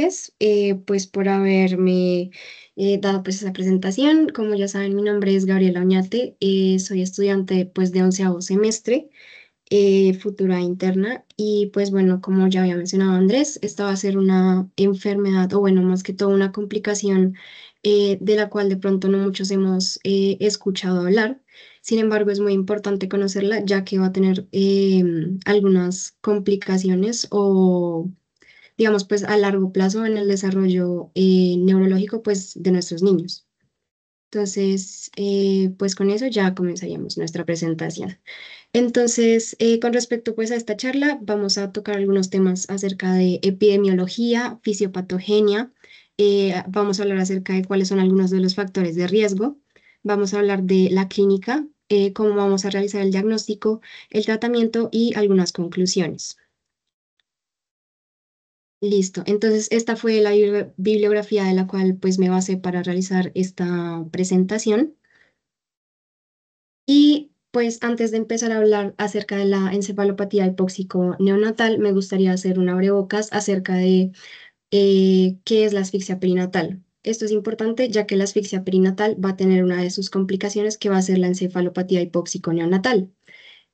gracias pues por haberme dado pues esa presentación. Como ya saben, mi nombre es Gabriela Oñate, soy estudiante pues de 11º semestre, futura interna y pues bueno, como ya había mencionado Andrés, esta va a ser una enfermedad o bueno, más que todo una complicación de la cual de pronto no muchos hemos escuchado hablar. Sin embargo, es muy importante conocerla ya que va a tener algunas complicaciones o digamos, pues a largo plazo en el desarrollo neurológico, pues de nuestros niños. Entonces, pues con eso ya comenzaríamos nuestra presentación. Entonces, con respecto pues a esta charla, vamos a tocar algunos temas acerca de epidemiología, fisiopatogenia, vamos a hablar acerca de cuáles son algunos de los factores de riesgo, vamos a hablar de la clínica, cómo vamos a realizar el diagnóstico, el tratamiento y algunas conclusiones. Listo. Entonces, esta fue la bibliografía de la cual pues me basé para realizar esta presentación. Y pues antes de empezar a hablar acerca de la encefalopatía hipóxico neonatal, me gustaría hacer una abrebocas acerca de qué es la asfixia perinatal. Esto es importante ya que la asfixia perinatal va a tener una de sus complicaciones que va a ser la encefalopatía hipóxico neonatal.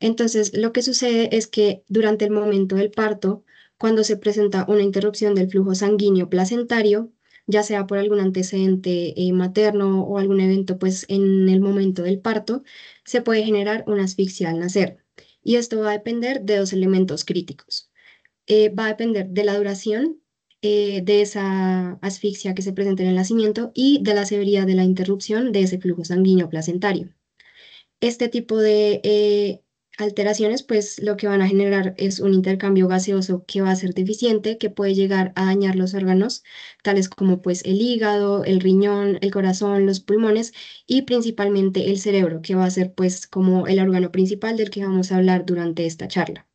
Entonces, lo que sucede es que durante el momento del parto, cuando se presenta una interrupción del flujo sanguíneo placentario, ya sea por algún antecedente materno o algún evento, pues en el momento del parto, se puede generar una asfixia al nacer. Y esto va a depender de dos elementos críticos. Va a depender de la duración de esa asfixia que se presenta en el nacimiento y de la severidad de la interrupción de ese flujo sanguíneo placentario. Este tipo de alteraciones, pues lo que van a generar es un intercambio gaseoso que va a ser deficiente, que puede llegar a dañar los órganos, tales como pues el hígado, el riñón, el corazón, los pulmones y principalmente el cerebro, que va a ser pues como el órgano principal del que vamos a hablar durante esta charla.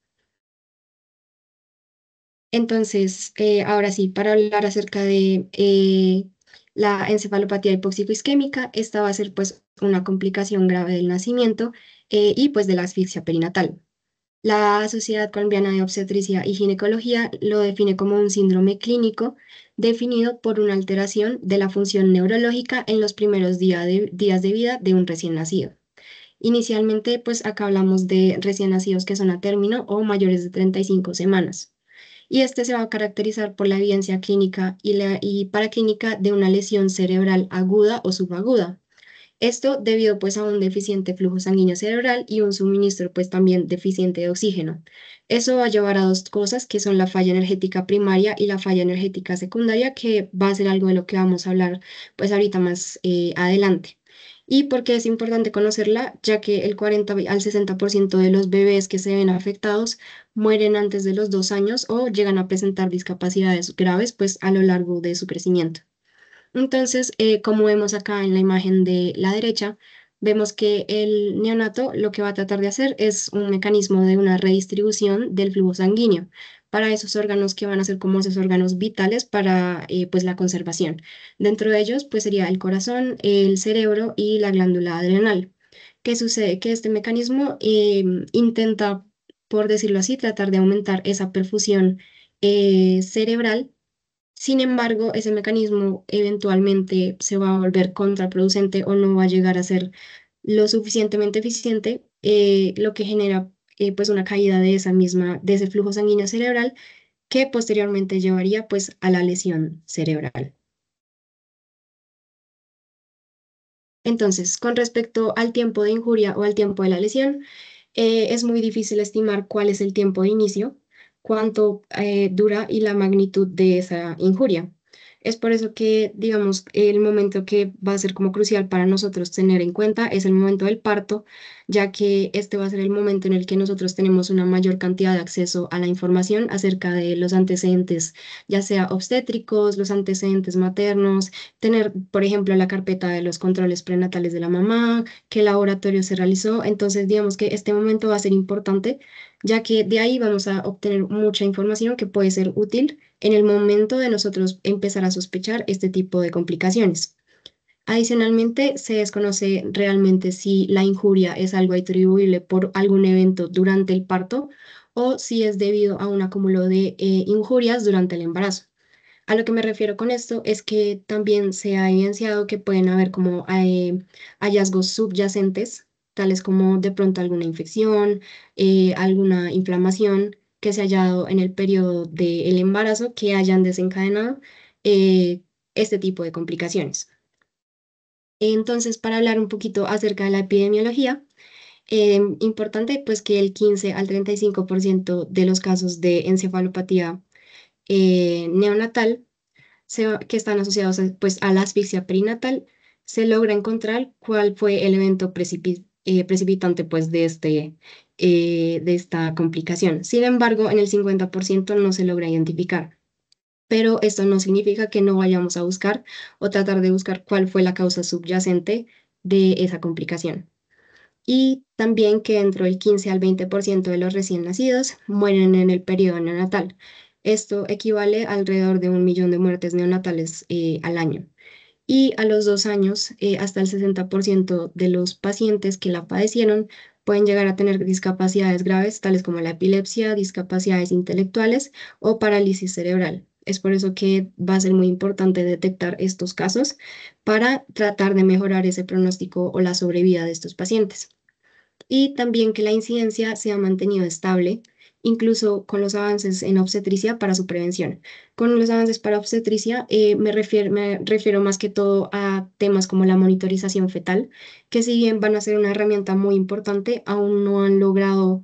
Entonces, ahora sí, para hablar acerca de la encefalopatía hipóxico-isquémica, esta va a ser pues una complicación grave del nacimiento y pues de la asfixia perinatal. La Sociedad Colombiana de Obstetricia y Ginecología lo define como un síndrome clínico definido por una alteración de la función neurológica en los primeros días de vida de un recién nacido. Inicialmente, pues acá hablamos de recién nacidos que son a término o mayores de 35 semanas y este se va a caracterizar por la evidencia clínica y paraclínica de una lesión cerebral aguda o subaguda. Esto debido pues a un deficiente flujo sanguíneo cerebral y un suministro pues también deficiente de oxígeno. Eso va a llevar a dos cosas que son la falla energética primaria y la falla energética secundaria, que va a ser algo de lo que vamos a hablar pues ahorita más adelante. ¿Y por qué es importante conocerla? Ya que el 40 al 60% de los bebés que se ven afectados mueren antes de los 2 años o llegan a presentar discapacidades graves pues a lo largo de su crecimiento. Entonces, como vemos acá en la imagen de la derecha, vemos que el neonato lo que va a tratar de hacer es un mecanismo de una redistribución del flujo sanguíneo para esos órganos que van a ser como esos órganos vitales para pues la conservación. Dentro de ellos, pues sería el corazón, el cerebro y la glándula adrenal. ¿Qué sucede? Que este mecanismo intenta, por decirlo así, tratar de aumentar esa perfusión cerebral. Sin embargo, ese mecanismo eventualmente se va a volver contraproducente o no va a llegar a ser lo suficientemente eficiente, lo que genera pues una caída de ese flujo sanguíneo cerebral que posteriormente llevaría pues a la lesión cerebral. Entonces, con respecto al tiempo de injuria o al tiempo de la lesión, es muy difícil estimar cuál es el tiempo de inicio, cuánto dura y la magnitud de esa injuria. Es por eso que, digamos, el momento que va a ser como crucial para nosotros tener en cuenta es el momento del parto, ya que este va a ser el momento en el que nosotros tenemos una mayor cantidad de acceso a la información acerca de los antecedentes, ya sea obstétricos, los antecedentes maternos, tener, por ejemplo, la carpeta de los controles prenatales de la mamá, qué laboratorio se realizó. Entonces, digamos que este momento va a ser importante, ya que de ahí vamos a obtener mucha información que puede ser útil en el momento de nosotros empezar a sospechar este tipo de complicaciones. Adicionalmente, se desconoce realmente si la injuria es algo atribuible por algún evento durante el parto o si es debido a un acúmulo de injurias durante el embarazo. A lo que me refiero con esto es que también se ha evidenciado que pueden haber como hallazgos subyacentes, tales como de pronto alguna infección, alguna inflamación que se haya dado en el periodo del embarazo que hayan desencadenado eh, este tipo de complicaciones. Entonces, para hablar un poquito acerca de la epidemiología, importante pues que el 15 al 35% de los casos de encefalopatía neonatal que están asociados pues, a la asfixia perinatal, se logra encontrar cuál fue el evento precipitante pues, de esta complicación. Sin embargo, en el 50% no se logra identificar. Pero esto no significa que no vayamos a buscar o tratar de buscar cuál fue la causa subyacente de esa complicación. Y también que dentro del 15 al 20% de los recién nacidos mueren en el periodo neonatal. Esto equivale a alrededor de 1 millón de muertes neonatales al año. Y a los 2 años, hasta el 60% de los pacientes que la padecieron pueden llegar a tener discapacidades graves, tales como la epilepsia, discapacidades intelectuales o parálisis cerebral. Es por eso que va a ser muy importante detectar estos casos para tratar de mejorar ese pronóstico o la sobrevida de estos pacientes y también que la incidencia se ha mantenido estable, incluso con los avances en obstetricia para su prevención. Con los avances para obstetricia me refiero más que todo a temas como la monitorización fetal, que si bien van a ser una herramienta muy importante, aún no han logrado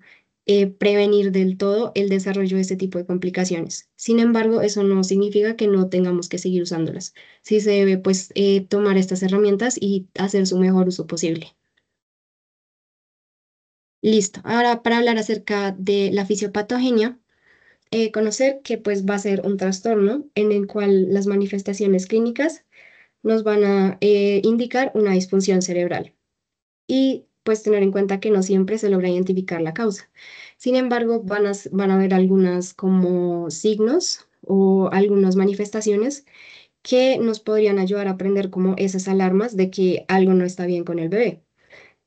prevenir del todo el desarrollo de este tipo de complicaciones. Sin embargo, eso no significa que no tengamos que seguir usándolas. Sí se debe pues tomar estas herramientas y hacer su mejor uso posible. Listo. Ahora, para hablar acerca de la fisiopatogenia, conocer que pues va a ser un trastorno en el cual las manifestaciones clínicas nos van a indicar una disfunción cerebral y pues tener en cuenta que no siempre se logra identificar la causa. Sin embargo, van a haber algunas como signos o algunas manifestaciones que nos podrían ayudar a aprender como esas alarmas de que algo no está bien con el bebé.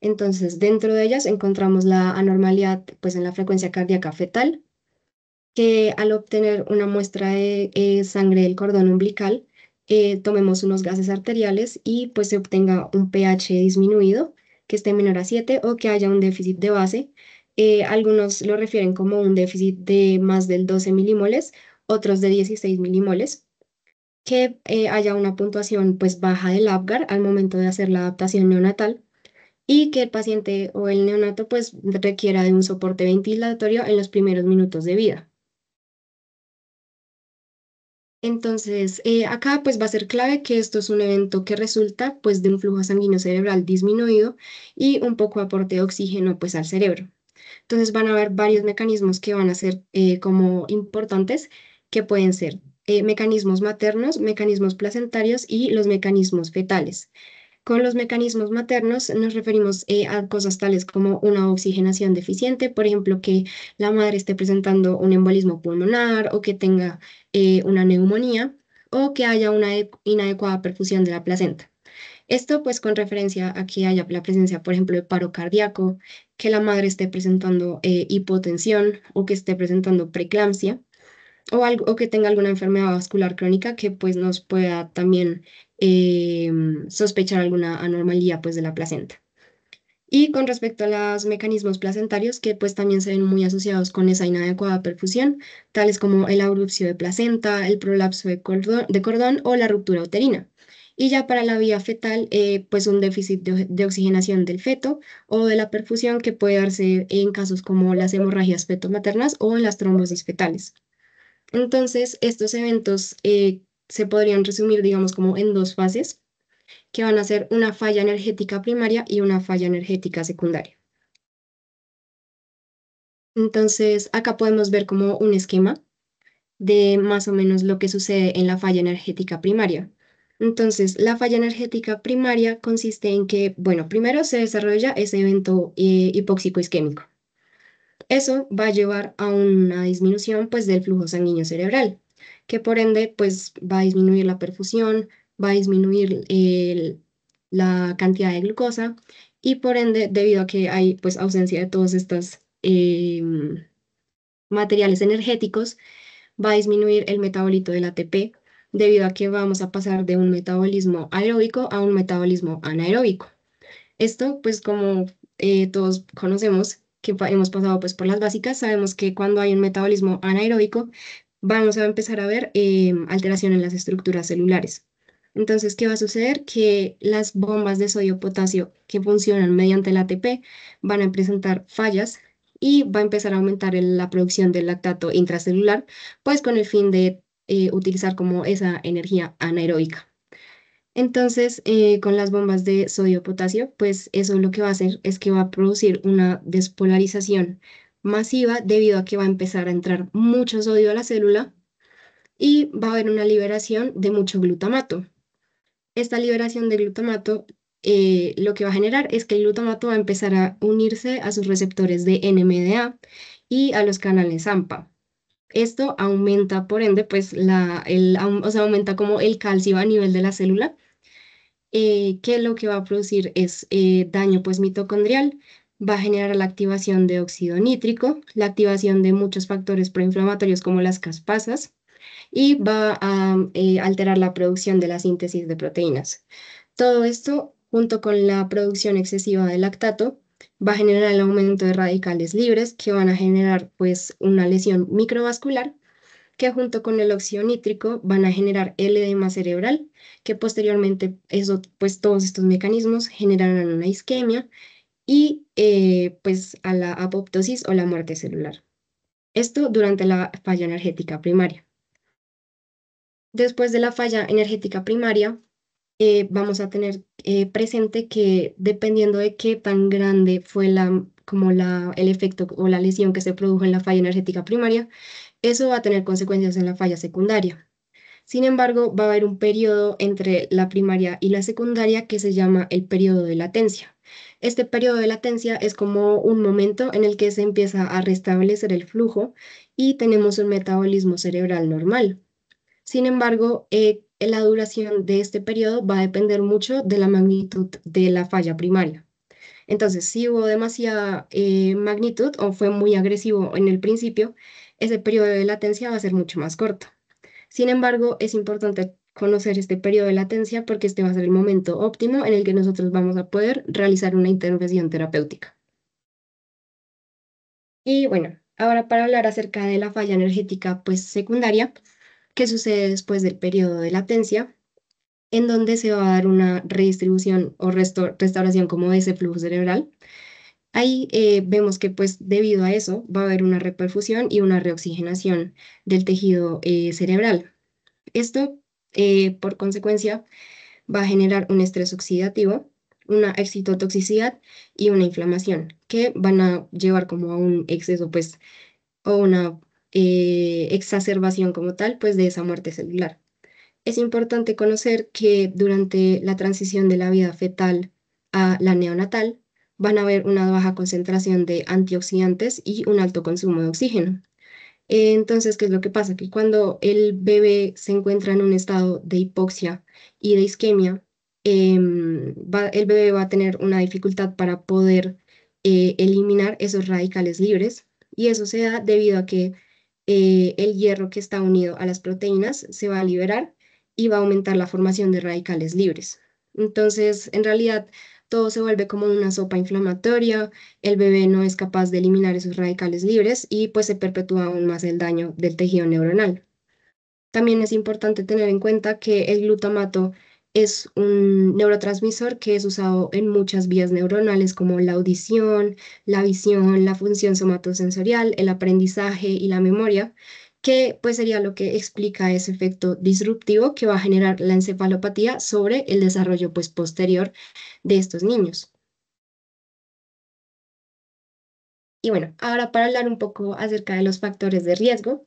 Entonces, dentro de ellas encontramos la anormalidad pues, en la frecuencia cardíaca fetal, que al obtener una muestra de sangre del cordón umbilical, tomemos unos gases arteriales y pues se obtenga un pH disminuido, que esté menor a 7 o que haya un déficit de base. Algunos lo refieren como un déficit de más del 12 milimoles, otros de 16 milimoles. Que haya una puntuación pues baja del Apgar al momento de hacer la adaptación neonatal y que el paciente o el neonato pues requiera de un soporte ventilatorio en los primeros minutos de vida. Entonces, acá pues va a ser clave que esto es un evento que resulta pues de un flujo sanguíneo cerebral disminuido y un poco aporte de oxígeno pues al cerebro. Entonces van a haber varios mecanismos que van a ser como importantes que pueden ser mecanismos maternos, mecanismos placentarios y los mecanismos fetales. Con los mecanismos maternos nos referimos a cosas tales como una oxigenación deficiente, por ejemplo, que la madre esté presentando un embolismo pulmonar o que tenga una neumonía o que haya una inadecuada perfusión de la placenta. Esto pues con referencia a que haya la presencia, por ejemplo, de paro cardíaco, que la madre esté presentando hipotensión o que esté presentando preeclampsia o que tenga alguna enfermedad vascular crónica que pues nos pueda también sospechar alguna anormalía pues de la placenta. Y con respecto a los mecanismos placentarios que pues también se ven muy asociados con esa inadecuada perfusión, tales como el abrupcio de placenta, el prolapso de cordón o la ruptura uterina. Y ya para la vía fetal, pues un déficit de oxigenación del feto o de la perfusión que puede darse en casos como las hemorragias fetomaternas o en las trombosis fetales. Entonces, estos eventos se podrían resumir, digamos, como en dos fases, que van a ser una falla energética primaria y una falla energética secundaria. Entonces, acá podemos ver como un esquema de más o menos lo que sucede en la falla energética primaria. Entonces, la falla energética primaria consiste en que, bueno, primero se desarrolla ese evento hipóxico isquémico. Eso va a llevar a una disminución pues del flujo sanguíneo cerebral, que por ende pues va a disminuir la perfusión, va a disminuir la cantidad de glucosa y por ende debido a que hay pues ausencia de todos estos materiales energéticos, va a disminuir el metabolito del ATP, debido a que vamos a pasar de un metabolismo aeróbico a un metabolismo anaeróbico. Esto, pues como todos conocemos que hemos pasado pues por las básicas, sabemos que cuando hay un metabolismo anaeróbico vamos a empezar a ver alteración en las estructuras celulares. Entonces, ¿qué va a suceder? Que las bombas de sodio-potasio que funcionan mediante el ATP van a presentar fallas y va a empezar a aumentar la producción del lactato intracelular, pues con el fin de utilizar como esa energía anaeróbica. Entonces, con las bombas de sodio-potasio, pues eso lo que va a hacer es que va a producir una despolarización masiva debido a que va a empezar a entrar mucho sodio a la célula y va a haber una liberación de mucho glutamato. Esta liberación de glutamato lo que va a generar es que el glutamato va a empezar a unirse a sus receptores de NMDA y a los canales AMPA. Esto aumenta, por ende, pues o sea, aumenta como el calcio a nivel de la célula, que lo que va a producir es daño pues mitocondrial, va a generar la activación de óxido nítrico, la activación de muchos factores proinflamatorios como las caspasas y va a alterar la producción de la síntesis de proteínas. Todo esto, junto con la producción excesiva de lactato, va a generar el aumento de radicales libres que van a generar pues una lesión microvascular que junto con el óxido nítrico van a generar el edema cerebral, que posteriormente eso, pues todos estos mecanismos generarán una isquemia y pues a la apoptosis o la muerte celular. Esto durante la falla energética primaria. Después de la falla energética primaria, vamos a tener presente que dependiendo de qué tan grande fue el efecto o la lesión que se produjo en la falla energética primaria, eso va a tener consecuencias en la falla secundaria. Sin embargo, va a haber un periodo entre la primaria y la secundaria que se llama el periodo de latencia. Este periodo de latencia es como un momento en el que se empieza a restablecer el flujo y tenemos un metabolismo cerebral normal. Sin embargo, la duración de este periodo va a depender mucho de la magnitud de la falla primaria. Entonces, si hubo demasiada magnitud o fue muy agresivo en el principio, ese periodo de latencia va a ser mucho más corto. Sin embargo, es importante conocer este periodo de latencia porque este va a ser el momento óptimo en el que nosotros vamos a poder realizar una intervención terapéutica. Y bueno, ahora para hablar acerca de la falla energética pues secundaria, que sucede después del periodo de latencia, en donde se va a dar una redistribución o restauración como de ese flujo cerebral. Ahí vemos que pues debido a eso va a haber una reperfusión y una reoxigenación del tejido cerebral. Esto, por consecuencia, va a generar un estrés oxidativo, una excitotoxicidad y una inflamación, que van a llevar como a un exceso, pues, o una exacerbación como tal, pues, de esa muerte celular. Es importante conocer que durante la transición de la vida fetal a la neonatal, van a haber una baja concentración de antioxidantes y un alto consumo de oxígeno. Entonces, ¿qué es lo que pasa? Que cuando el bebé se encuentra en un estado de hipoxia y de isquemia, el bebé va a tener una dificultad para poder eliminar esos radicales libres y eso se da debido a que el hierro que está unido a las proteínas se va a liberar y va a aumentar la formación de radicales libres. Entonces, en realidad, todo se vuelve como una sopa inflamatoria, el bebé no es capaz de eliminar esos radicales libres y pues se perpetúa aún más el daño del tejido neuronal. También es importante tener en cuenta que el glutamato es un neurotransmisor que es usado en muchas vías neuronales como la audición, la visión, la función somatosensorial, el aprendizaje y la memoria, que pues sería lo que explica ese efecto disruptivo que va a generar la encefalopatía sobre el desarrollo pues posterior de estos niños. Y bueno, ahora para hablar un poco acerca de los factores de riesgo,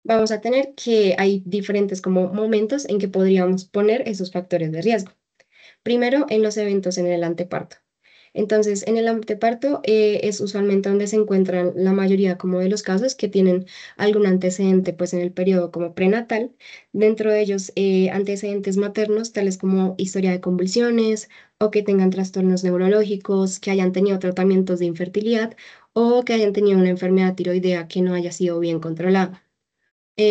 vamos a tener que hay diferentes como momentos en que podríamos poner esos factores de riesgo. Primero, en los eventos en el anteparto. Entonces, en el anteparto es usualmente donde se encuentran la mayoría como de los casos que tienen algún antecedente pues en el periodo como prenatal, dentro de ellos antecedentes maternos tales como historia de convulsiones o que tengan trastornos neurológicos, que hayan tenido tratamientos de infertilidad o que hayan tenido una enfermedad tiroidea que no haya sido bien controlada.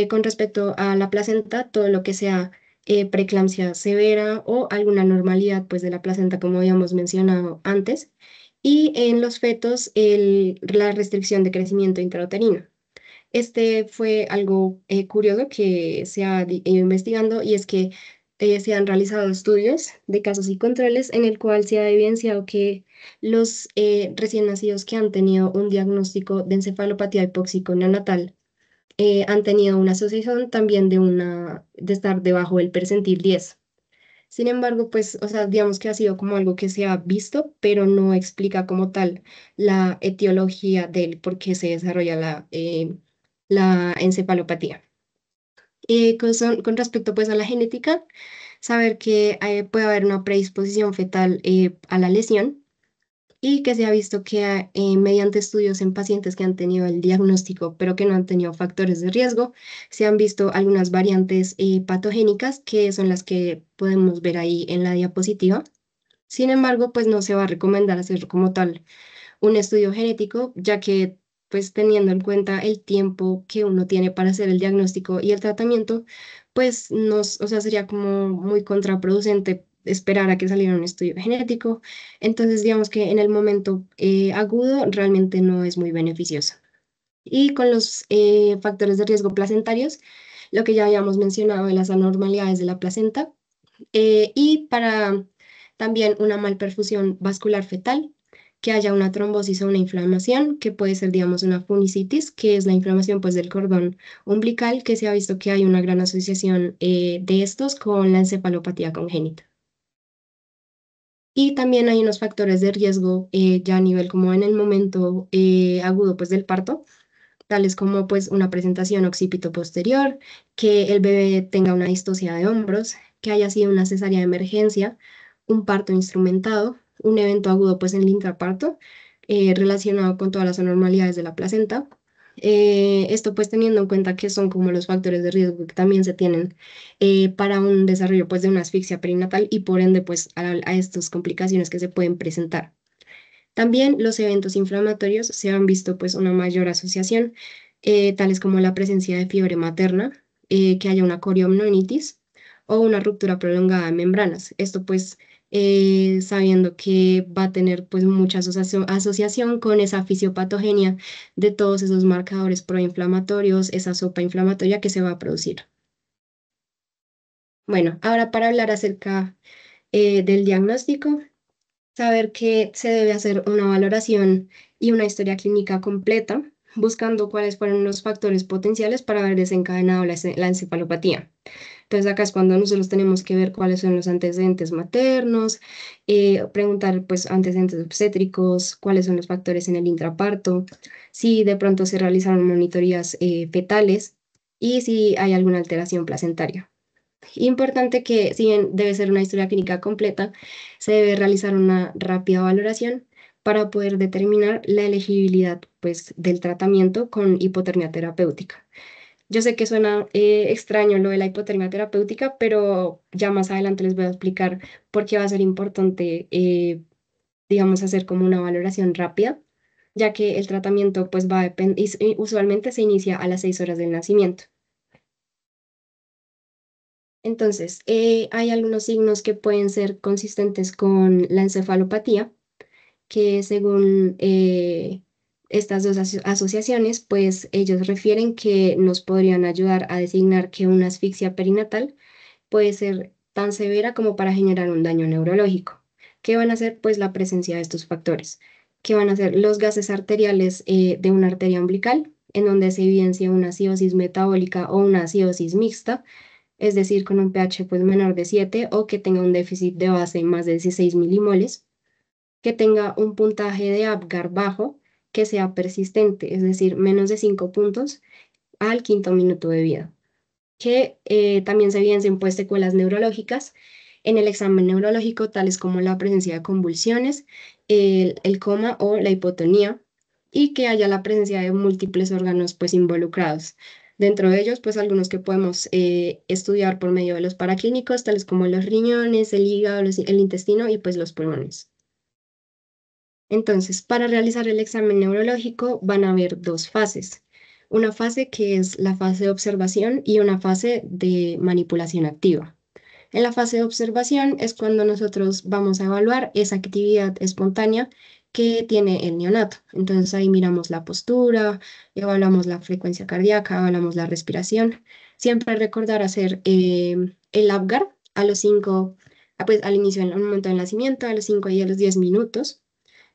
Con respecto a la placenta, todo lo que sea preeclampsia severa o alguna normalidad pues, de la placenta, como habíamos mencionado antes. Y en los fetos, la restricción de crecimiento intrauterino. Este fue algo curioso que se ha ido investigando y es que se han realizado estudios de casos y controles en el cual se ha evidenciado que los recién nacidos que han tenido un diagnóstico de encefalopatía hipóxico neonatal han tenido una asociación también de estar debajo del percentil 10. Sin embargo, pues, o sea, digamos que ha sido como algo que se ha visto, pero no explica como tal la etiología del por qué se desarrolla la encefalopatía. Con respecto pues a la genética, saber que puede haber una predisposición fetal a la lesión y que se ha visto que mediante estudios en pacientes que han tenido el diagnóstico pero que no han tenido factores de riesgo, se han visto algunas variantes patogénicas que son las que podemos ver ahí en la diapositiva. Sin embargo, pues no se va a recomendar hacer como tal un estudio genético, ya que pues teniendo en cuenta el tiempo que uno tiene para hacer el diagnóstico y el tratamiento, pues o sea, sería como muy contraproducente esperar a que saliera un estudio genético. Entonces, digamos que en el momento agudo realmente no es muy beneficioso. Y con los factores de riesgo placentarios, lo que ya habíamos mencionado de las anormalidades de la placenta, y para también una malperfusión vascular fetal, que haya una trombosis o una inflamación, que puede ser, digamos, una funicitis, que es la inflamación pues, del cordón umbilical, que se ha visto que hay una gran asociación de estos con la encefalopatía congénita. Y también hay unos factores de riesgo ya a nivel como en el momento agudo pues, del parto, tales como pues una presentación occipito posterior, que el bebé tenga una distosia de hombros, que haya sido una cesárea de emergencia, un parto instrumentado, un evento agudo pues en el intraparto relacionado con todas las anormalidades de la placenta. Esto pues teniendo en cuenta que son como los factores de riesgo que también se tienen para un desarrollo pues de una asfixia perinatal y por ende pues a estas complicaciones que se pueden presentar. También los eventos inflamatorios se han visto pues una mayor asociación, tales como la presencia de fiebre materna, que haya una coriomnonitis o una ruptura prolongada de membranas. Esto pues sabiendo que va a tener pues mucha asociación con esa fisiopatogenia de todos esos marcadores proinflamatorios, esa sopa inflamatoria que se va a producir. Bueno, ahora para hablar acerca del diagnóstico. Saber que se debe hacer una valoración y una historia clínica completa, buscando cuáles fueron los factores potenciales para haber desencadenado la encefalopatía. Entonces acá es cuando nosotros tenemos que ver cuáles son los antecedentes maternos, preguntar pues antecedentes obstétricos, cuáles son los factores en el intraparto, si de pronto se realizaron monitorías fetales y si hay alguna alteración placentaria. Importante que, si bien debe ser una historia clínica completa, se debe realizar una rápida valoración para poder determinar la elegibilidad pues, del tratamiento con hipotermia terapéutica. Yo sé que suena extraño lo de la hipotermia terapéutica, pero ya más adelante les voy a explicar por qué va a ser importante, digamos, hacer como una valoración rápida, ya que el tratamiento pues, va a usualmente se inicia a las 6 horas del nacimiento. Entonces, hay algunos signos que pueden ser consistentes con la encefalopatía, que según estas dos asociaciones, pues ellos refieren que nos podrían ayudar a designar que una asfixia perinatal puede ser tan severa como para generar un daño neurológico. ¿Qué van a hacer? Pues la presencia de estos factores, que van a ser los gases arteriales de una arteria umbilical, en donde se evidencia una acidosis metabólica o una acidosis mixta, es decir, con un pH pues menor de 7 o que tenga un déficit de base más de 16 milimoles, que tenga un puntaje de Apgar bajo, que sea persistente, es decir, menos de 5 puntos al quinto minuto de vida, que también se evidencian pues secuelas neurológicas en el examen neurológico, tales como la presencia de convulsiones, el coma o la hipotonía, y que haya la presencia de múltiples órganos pues involucrados. Dentro de ellos, pues algunos que podemos estudiar por medio de los paraclínicos, tales como los riñones, el hígado, el intestino y pues los pulmones. Entonces, para realizar el examen neurológico van a haber dos fases. una fase que es la fase de observación y una fase de manipulación activa. En la fase de observación es cuando nosotros vamos a evaluar esa actividad espontánea que tiene el neonato. Entonces ahí miramos la postura, evaluamos la frecuencia cardíaca, evaluamos la respiración. Siempre recordar hacer el Apgar a los 5, pues al inicio, en un momento del nacimiento, a los 5 y a los 10 minutos,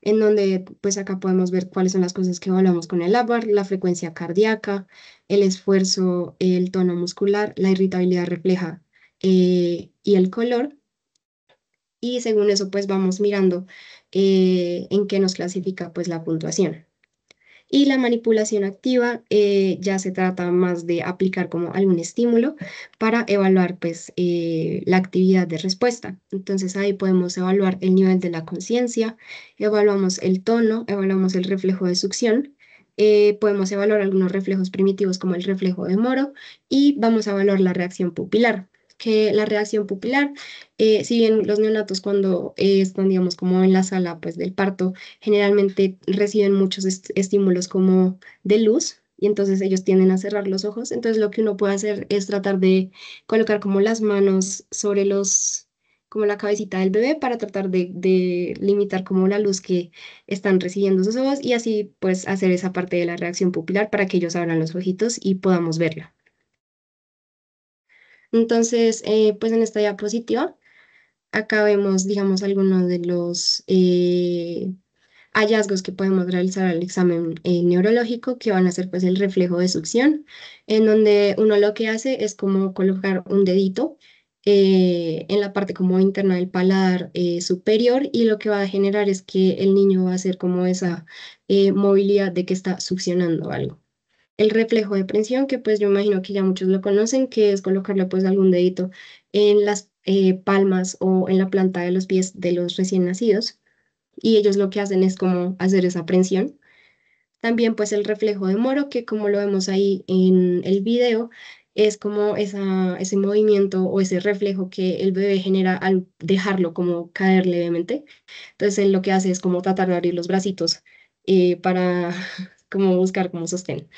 en donde pues acá podemos ver cuáles son las cosas que evaluamos con el Apgar, la frecuencia cardíaca, el esfuerzo, el tono muscular, la irritabilidad refleja y el color. Y según eso, pues vamos mirando en qué nos clasifica pues la puntuación. Y la manipulación activa ya se trata más de aplicar como algún estímulo para evaluar pues la actividad de respuesta. Entonces ahí podemos evaluar el nivel de la conciencia, evaluamos el tono, evaluamos el reflejo de succión, podemos evaluar algunos reflejos primitivos como el reflejo de Moro y vamos a evaluar la reacción pupilar. Que la reacción pupilar, si bien los neonatos cuando están, digamos, como en la sala pues del parto, generalmente reciben muchos estímulos como de luz y entonces ellos tienden a cerrar los ojos. Entonces lo que uno puede hacer es tratar de colocar como las manos sobre como la cabecita del bebé para tratar de limitar como la luz que están recibiendo sus ojos y así pues hacer esa parte de la reacción pupilar para que ellos abran los ojitos y podamos verla. Entonces, pues en esta diapositiva, acá vemos, digamos, algunos de los hallazgos que podemos realizar al examen neurológico, que van a ser pues el reflejo de succión, en donde uno lo que hace es como colocar un dedito en la parte como interna del paladar superior y lo que va a generar es que el niño va a hacer como esa movilidad de que está succionando algo. El reflejo de prensión, que pues yo imagino que ya muchos lo conocen, que es colocarle pues algún dedito en las palmas o en la planta de los pies de los recién nacidos y ellos lo que hacen es como hacer esa prensión. También pues el reflejo de Moro, que como lo vemos ahí en el video, es como ese movimiento o ese reflejo que el bebé genera al dejarlo como caer levemente. Entonces él lo que hace es como tratar de abrir los bracitos para como buscar como sostén.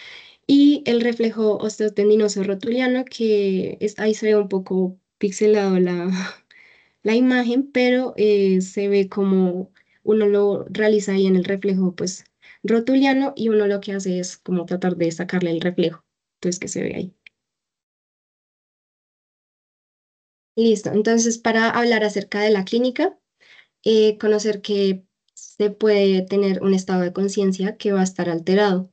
Y el reflejo osteotendinoso rotuliano, que ahí se ve un poco pixelado la imagen, pero se ve como uno lo realiza ahí en el reflejo, pues rotuliano, y uno lo que hace es como tratar de sacarle el reflejo, entonces que se ve ahí. Listo, entonces para hablar acerca de la clínica, conocer que se puede tener un estado de conciencia que va a estar alterado.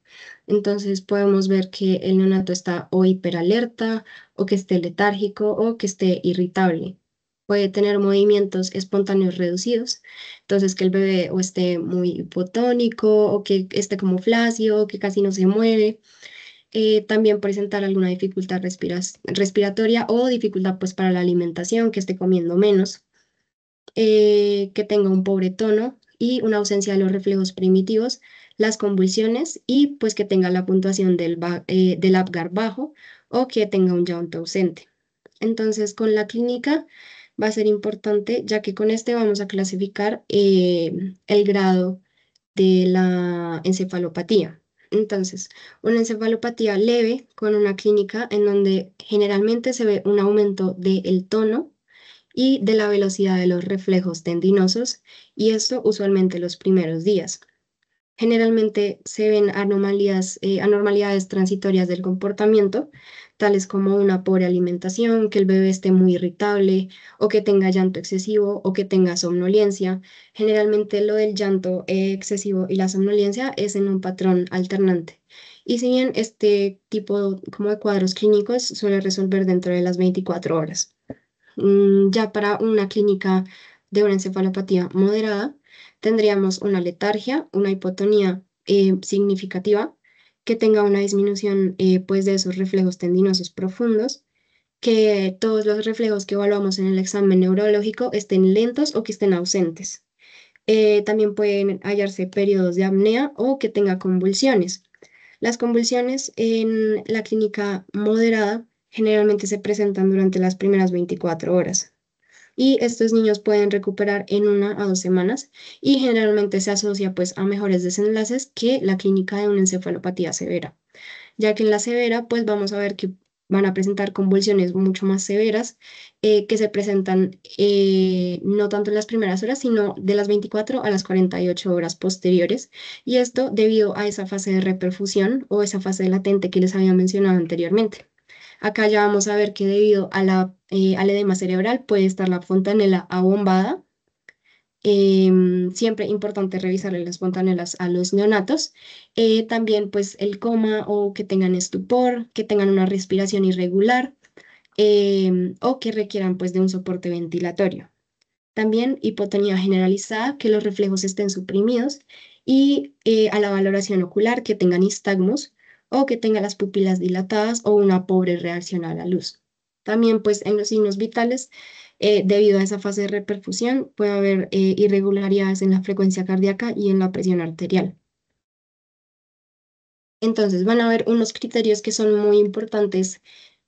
Entonces podemos ver que el neonato está o hiperalerta, o que esté letárgico, o que esté irritable. Puede tener movimientos espontáneos reducidos, entonces que el bebé o esté muy hipotónico, o que esté como flácido, o que casi no se mueve. También presentar alguna dificultad respiratoria o dificultad pues para la alimentación, que esté comiendo menos, que tenga un pobre tono y una ausencia de los reflejos primitivos, las convulsiones y pues que tenga la puntuación del Apgar bajo o que tenga un llanto ausente. Entonces, con la clínica va a ser importante, ya que con este vamos a clasificar el grado de la encefalopatía. Entonces, una encefalopatía leve con una clínica en donde generalmente se ve un aumento del tono y de la velocidad de los reflejos tendinosos, y esto usualmente los primeros días. Generalmente se ven anormalidades transitorias del comportamiento, tales como una pobre alimentación, que el bebé esté muy irritable o que tenga llanto excesivo o que tenga somnolencia. Generalmente lo del llanto excesivo y la somnolencia es en un patrón alternante. Y si bien este tipo como de cuadros clínicos suele resolver dentro de las 24 horas. Ya para una clínica de una encefalopatía moderada, tendríamos una letargia, una hipotonía significativa, que tenga una disminución pues de esos reflejos tendinosos profundos, que todos los reflejos que evaluamos en el examen neurológico estén lentos o que estén ausentes. También pueden hallarse periodos de apnea o que tenga convulsiones. Las convulsiones en la clínica moderada generalmente se presentan durante las primeras 24 horas y estos niños pueden recuperar en 1 a 2 semanas y generalmente se asocia pues a mejores desenlaces que la clínica de una encefalopatía severa. ya que en la severa pues vamos a ver que van a presentar convulsiones mucho más severas que se presentan no tanto en las primeras horas, sino de las 24 a las 48 horas posteriores. Y esto debido a esa fase de reperfusión o esa fase latente que les había mencionado anteriormente. Acá ya vamos a ver que debido a al edema cerebral puede estar la fontanela abombada. Siempre importante revisarle las fontanelas a los neonatos. También pues el coma o que tengan estupor, que tengan una respiración irregular o que requieran pues de un soporte ventilatorio. También hipotonía generalizada, que los reflejos estén suprimidos y a la valoración ocular que tengan nistagmus o que tengan las pupilas dilatadas o una pobre reacción a la luz. También pues en los signos vitales, debido a esa fase de reperfusión, puede haber irregularidades en la frecuencia cardíaca y en la presión arterial. Entonces van a haber unos criterios que son muy importantes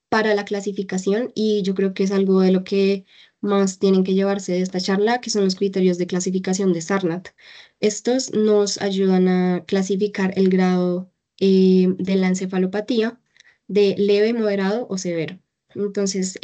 para la clasificación y yo creo que es algo de lo que más tienen que llevarse de esta charla, que son los criterios de clasificación de Sarnat. Estos nos ayudan a clasificar el grado de la encefalopatía de leve, moderado o severo. Entonces,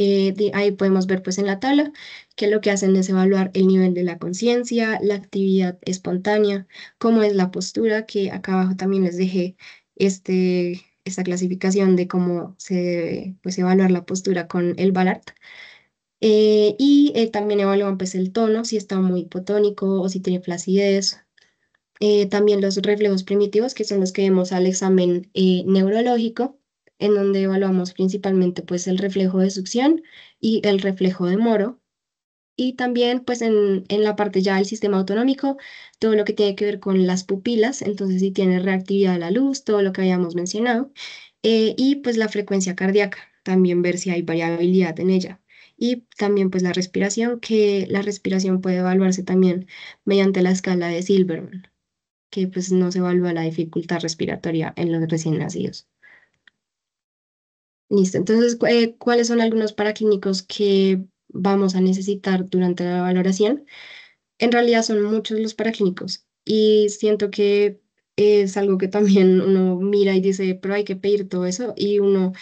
ahí podemos ver pues en la tabla que lo que hacen es evaluar el nivel de la conciencia, la actividad espontánea, cómo es la postura, que acá abajo también les dejé esta clasificación de cómo se debe pues, evaluar la postura con el Ballard. También evalúan pues, el tono, si está muy hipotónico o si tiene flacidez. También los reflejos primitivos, que son los que vemos al examen neurológico, en donde evaluamos principalmente pues, el reflejo de succión y el reflejo de Moro. Y también, pues en la parte ya del sistema autonómico, todo lo que tiene que ver con las pupilas, entonces si tiene reactividad a la luz, todo lo que habíamos mencionado, y pues la frecuencia cardíaca, también ver si hay variabilidad en ella. Y también pues la respiración, que la respiración puede evaluarse también mediante la escala de Silberman, que pues nos evalúa la dificultad respiratoria en los recién nacidos. Listo, entonces, ¿cuáles son algunos paraclínicos que vamos a necesitar durante la valoración? En realidad son muchos los paraclínicos y siento que es algo que también uno mira y dice, pero hay que pedir todo eso y uno,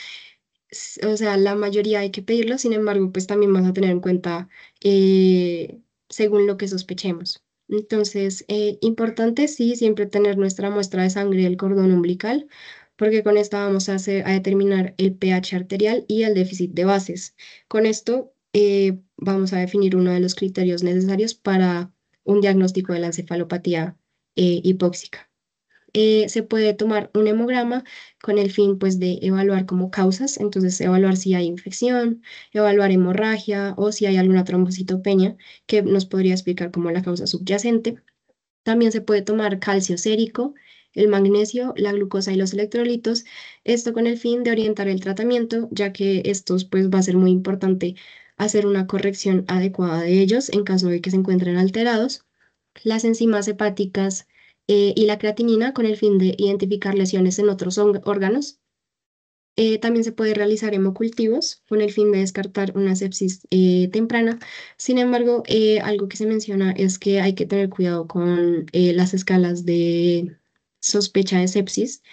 o sea, la mayoría hay que pedirlo, sin embargo, pues también vas a tener en cuenta según lo que sospechemos. Entonces, importante sí siempre tener nuestra muestra de sangre del cordón umbilical, porque con esta vamos a determinar el pH arterial y el déficit de bases. Con esto vamos a definir uno de los criterios necesarios para un diagnóstico de la encefalopatía hipóxica. Se puede tomar un hemograma con el fin pues de evaluar como causas, entonces evaluar si hay infección, evaluar hemorragia o si hay alguna trombocitopenia que nos podría explicar como la causa subyacente. También se puede tomar calcio sérico, el magnesio, la glucosa y los electrolitos, esto con el fin de orientar el tratamiento, ya que estos pues va a ser muy importante hacer una corrección adecuada de ellos en caso de que se encuentren alterados. Las enzimas hepáticas y la creatinina con el fin de identificar lesiones en otros órganos. También se puede realizar hemocultivos con el fin de descartar una sepsis temprana. Sin embargo, algo que se menciona es que hay que tener cuidado con las escalas de sospecha de sepsis,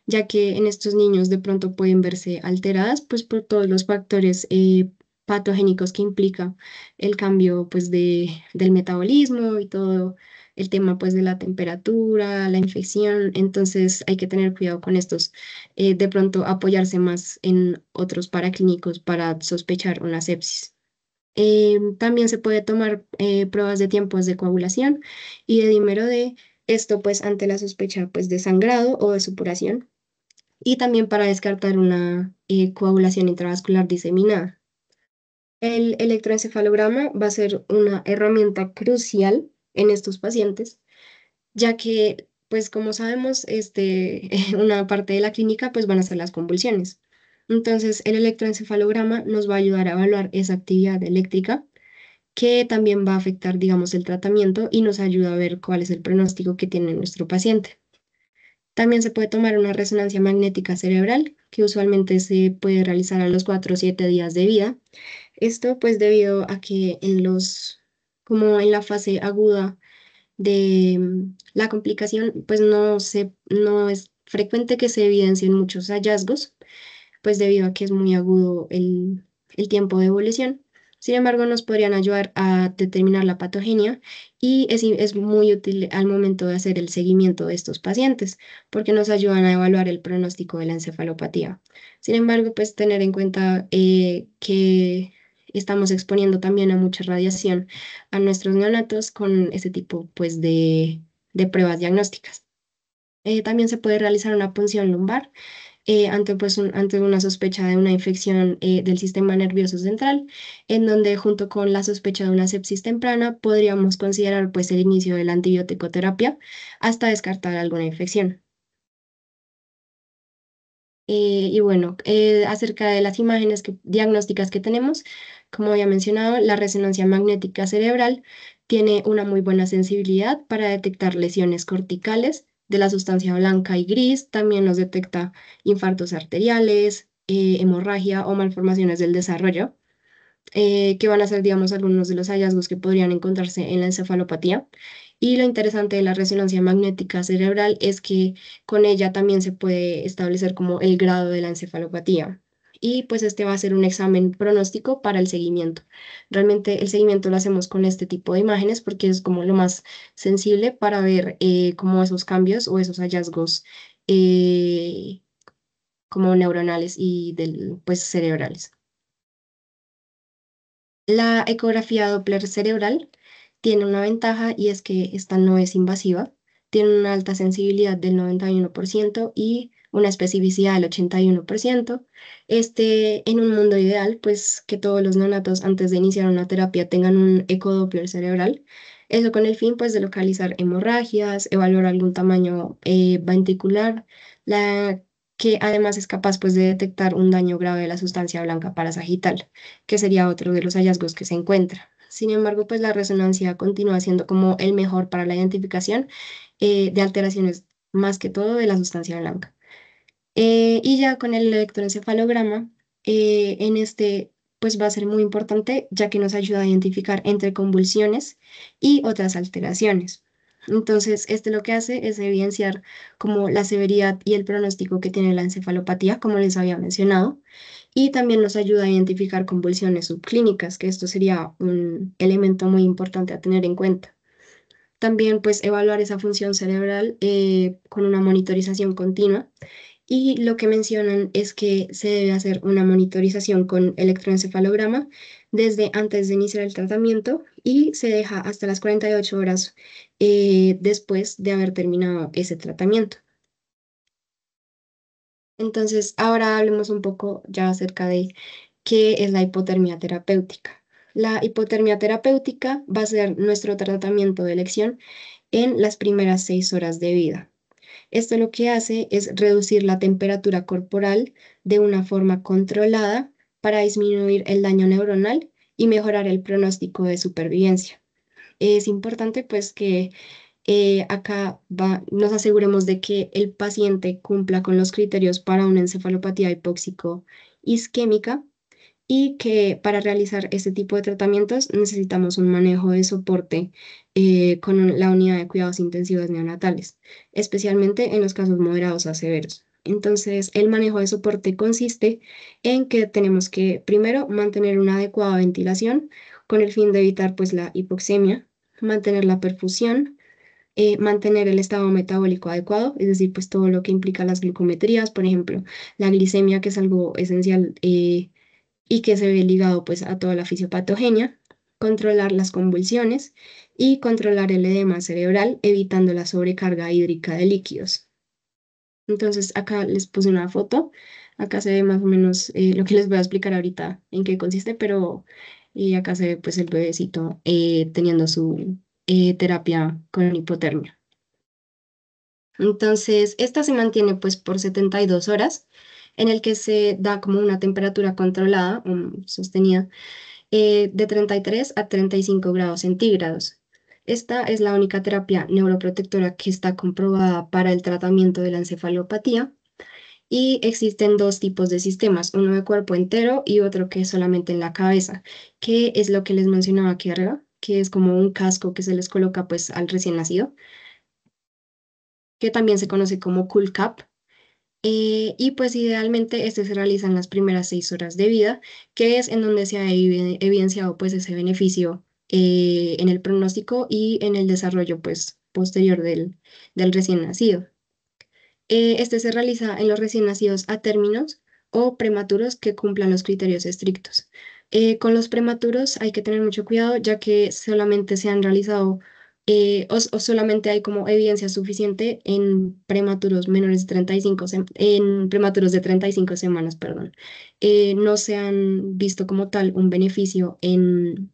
ya que en estos niños de pronto pueden verse alteradas pues, por todos los factores patogénicos que implica el cambio pues, del metabolismo y todo el tema pues, de la temperatura, la infección. Entonces hay que tener cuidado con estos, de pronto apoyarse más en otros paraclínicos para sospechar una sepsis. También se puede tomar pruebas de tiempos de coagulación y de dímero D, esto pues ante la sospecha pues de sangrado o de supuración y también para descartar una coagulación intravascular diseminada. El electroencefalograma va a ser una herramienta crucial en estos pacientes, ya que, pues como sabemos, una parte de la clínica pues van a ser las convulsiones. Entonces, el electroencefalograma nos va a ayudar a evaluar esa actividad eléctrica que también va a afectar, digamos, el tratamiento y nos ayuda a ver cuál es el pronóstico que tiene nuestro paciente. También se puede tomar una resonancia magnética cerebral, que usualmente se puede realizar a los 4 o 7 días de vida. Esto pues debido a que como en la fase aguda de la complicación, pues no es frecuente que se evidencien muchos hallazgos, pues debido a que es muy agudo el tiempo de evolución. Sin embargo, nos podrían ayudar a determinar la patogenia y es muy útil al momento de hacer el seguimiento de estos pacientes, porque nos ayudan a evaluar el pronóstico de la encefalopatía. Sin embargo, pues tener en cuenta que estamos exponiendo también a mucha radiación a nuestros neonatos con este tipo pues, de pruebas diagnósticas. También se puede realizar una punción lumbar ante, ante una sospecha de una infección del sistema nervioso central, en donde junto con la sospecha de una sepsis temprana podríamos considerar pues el inicio de la antibiótico-terapia hasta descartar alguna infección. Y bueno, acerca de las imágenes diagnósticas que tenemos, como había mencionado, la resonancia magnética cerebral tiene una muy buena sensibilidad para detectar lesiones corticales de la sustancia blanca y gris. También nos detecta infartos arteriales, hemorragia o malformaciones del desarrollo, que van a ser, digamos, algunos de los hallazgos que podrían encontrarse en la encefalopatía. Y lo interesante de la resonancia magnética cerebral es que con ella también se puede establecer como el grado de la encefalopatía. Y pues este va a ser un examen pronóstico para el seguimiento. Realmente el seguimiento lo hacemos con este tipo de imágenes porque es como lo más sensible para ver como esos cambios o esos hallazgos eh, como neuronales y pues cerebrales. La ecografía Doppler cerebral tiene una ventaja y es que esta no es invasiva, tiene una alta sensibilidad del 91% y una especificidad del 81%. En un mundo ideal, pues que todos los neonatos antes de iniciar una terapia tengan un ecodoppler cerebral. Eso con el fin pues de localizar hemorragias, evaluar algún tamaño ventricular, la, que además es capaz pues de detectar un daño grave de la sustancia blanca parasagital, que sería otro de los hallazgos que se encuentra. Sin embargo, pues la resonancia continúa siendo como el mejor para la identificación de alteraciones, más que todo de la sustancia blanca. Y ya con el electroencefalograma, en este, pues va a ser muy importante, ya que nos ayuda a identificar entre convulsiones y otras alteraciones. Entonces, este lo que hace es evidenciar como la severidad y el pronóstico que tiene la encefalopatía, como les había mencionado, y también nos ayuda a identificar convulsiones subclínicas, que esto sería un elemento muy importante a tener en cuenta. También, pues, evaluar esa función cerebral con una monitorización continua. Y lo que mencionan es que se debe hacer una monitorización con electroencefalograma desde antes de iniciar el tratamiento y se deja hasta las 48 horas después de haber terminado ese tratamiento. Entonces, ahora hablemos un poco ya acerca de qué es la hipotermia terapéutica. La hipotermia terapéutica va a ser nuestro tratamiento de elección en las primeras 6 horas de vida. Esto lo que hace es reducir la temperatura corporal de una forma controlada para disminuir el daño neuronal y mejorar el pronóstico de supervivencia. Es importante pues que nos aseguremos de que el paciente cumpla con los criterios para una encefalopatía hipóxico isquémica y que para realizar este tipo de tratamientos necesitamos un manejo de soporte con la unidad de cuidados intensivos neonatales, especialmente en los casos moderados a severos. Entonces, el manejo de soporte consiste en que tenemos que primero mantener una adecuada ventilación con el fin de evitar pues la hipoxemia, mantener la perfusión, mantener el estado metabólico adecuado, es decir, pues todo lo que implica las glucometrías, por ejemplo, la glicemia, que es algo esencial y que se ve ligado pues a toda la fisiopatogenia, controlar las convulsiones y controlar el edema cerebral, evitando la sobrecarga hídrica de líquidos. Entonces, acá les puse una foto, acá se ve más o menos lo que les voy a explicar ahorita en qué consiste, pero acá se ve pues el bebecito teniendo su terapia con hipotermia. Entonces, esta se mantiene pues por 72 horas, en el que se da como una temperatura controlada, sostenida, de 33 a 35 grados centígrados. Esta es la única terapia neuroprotectora que está comprobada para el tratamiento de la encefalopatía y existen dos tipos de sistemas, uno de cuerpo entero y otro que es solamente en la cabeza, que es lo que les mencionaba aquí arriba, que es como un casco que se les coloca pues al recién nacido, que también se conoce como cool cap. Y pues idealmente este se realiza en las primeras 6 horas de vida, que es en donde se ha evidenciado pues ese beneficio en el pronóstico y en el desarrollo pues posterior del recién nacido. Este se realiza en los recién nacidos a términos o prematuros que cumplan los criterios estrictos. Con los prematuros hay que tener mucho cuidado ya que solamente se han realizado o solamente hay como evidencia suficiente en prematuros menores de 35 en prematuros de 35 semanas, perdón. No se han visto como tal un beneficio en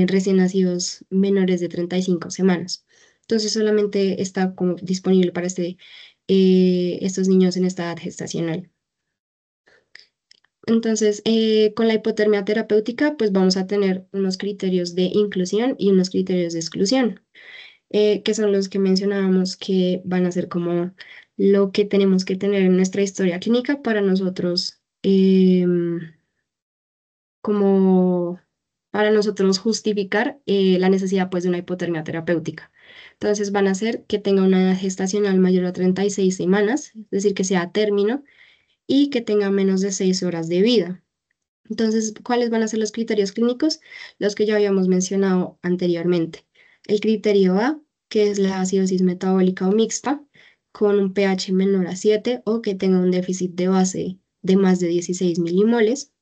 recién nacidos menores de 35 semanas. Entonces solamente está como disponible para estos niños en esta edad gestacional. Entonces, con la hipotermia terapéutica, pues vamos a tener unos criterios de inclusión y unos criterios de exclusión, que son los que mencionábamos que van a ser como lo que tenemos que tener en nuestra historia clínica para nosotros, como para nosotros justificar la necesidad pues de una hipotermia terapéutica. Entonces van a ser que tenga una edad gestacional mayor a 36 semanas, es decir, que sea a término y que tenga menos de 6 horas de vida. Entonces, ¿cuáles van a ser los criterios clínicos? Los que ya habíamos mencionado anteriormente. El criterio A, que es la acidosis metabólica o mixta, con un pH menor a 7 o que tenga un déficit de base de más de 16 milimoles,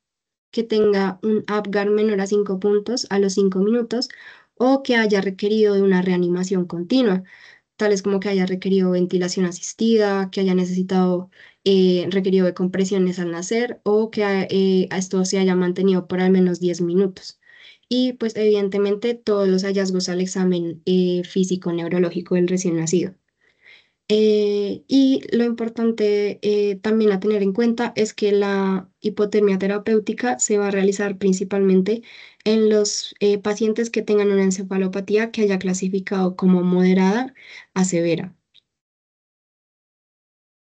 que tenga un Apgar menor a 5 puntos a los 5 minutos o que haya requerido de una reanimación continua, tales como que haya requerido ventilación asistida, que haya necesitado requerido de compresiones al nacer o que esto se haya mantenido por al menos 10 minutos. Y pues evidentemente todos los hallazgos al examen físico neurológico del recién nacido. Y lo importante también a tener en cuenta es que la hipotermia terapéutica se va a realizar principalmente en los pacientes que tengan una encefalopatía que haya clasificado como moderada a severa.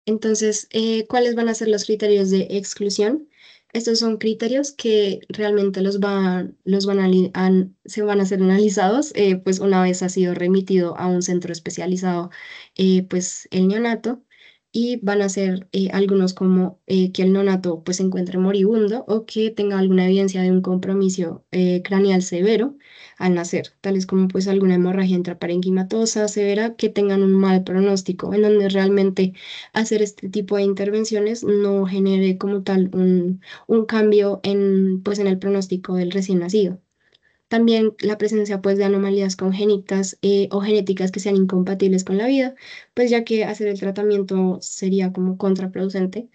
Entonces, ¿cuáles van a ser los criterios de exclusión? Estos son criterios que realmente se van a ser analizados pues una vez ha sido remitido a un centro especializado pues el neonato y van a ser algunos como que el neonato pues se encuentre moribundo o que tenga alguna evidencia de un compromiso craneal severo al nacer, tales como pues alguna hemorragia intraparenquimatosa severa que tengan un mal pronóstico en donde realmente hacer este tipo de intervenciones no genere como tal un cambio pues, en el pronóstico del recién nacido. También la presencia pues, de anomalías congénitas o genéticas que sean incompatibles con la vida, pues ya que hacer el tratamiento sería como contraproducente.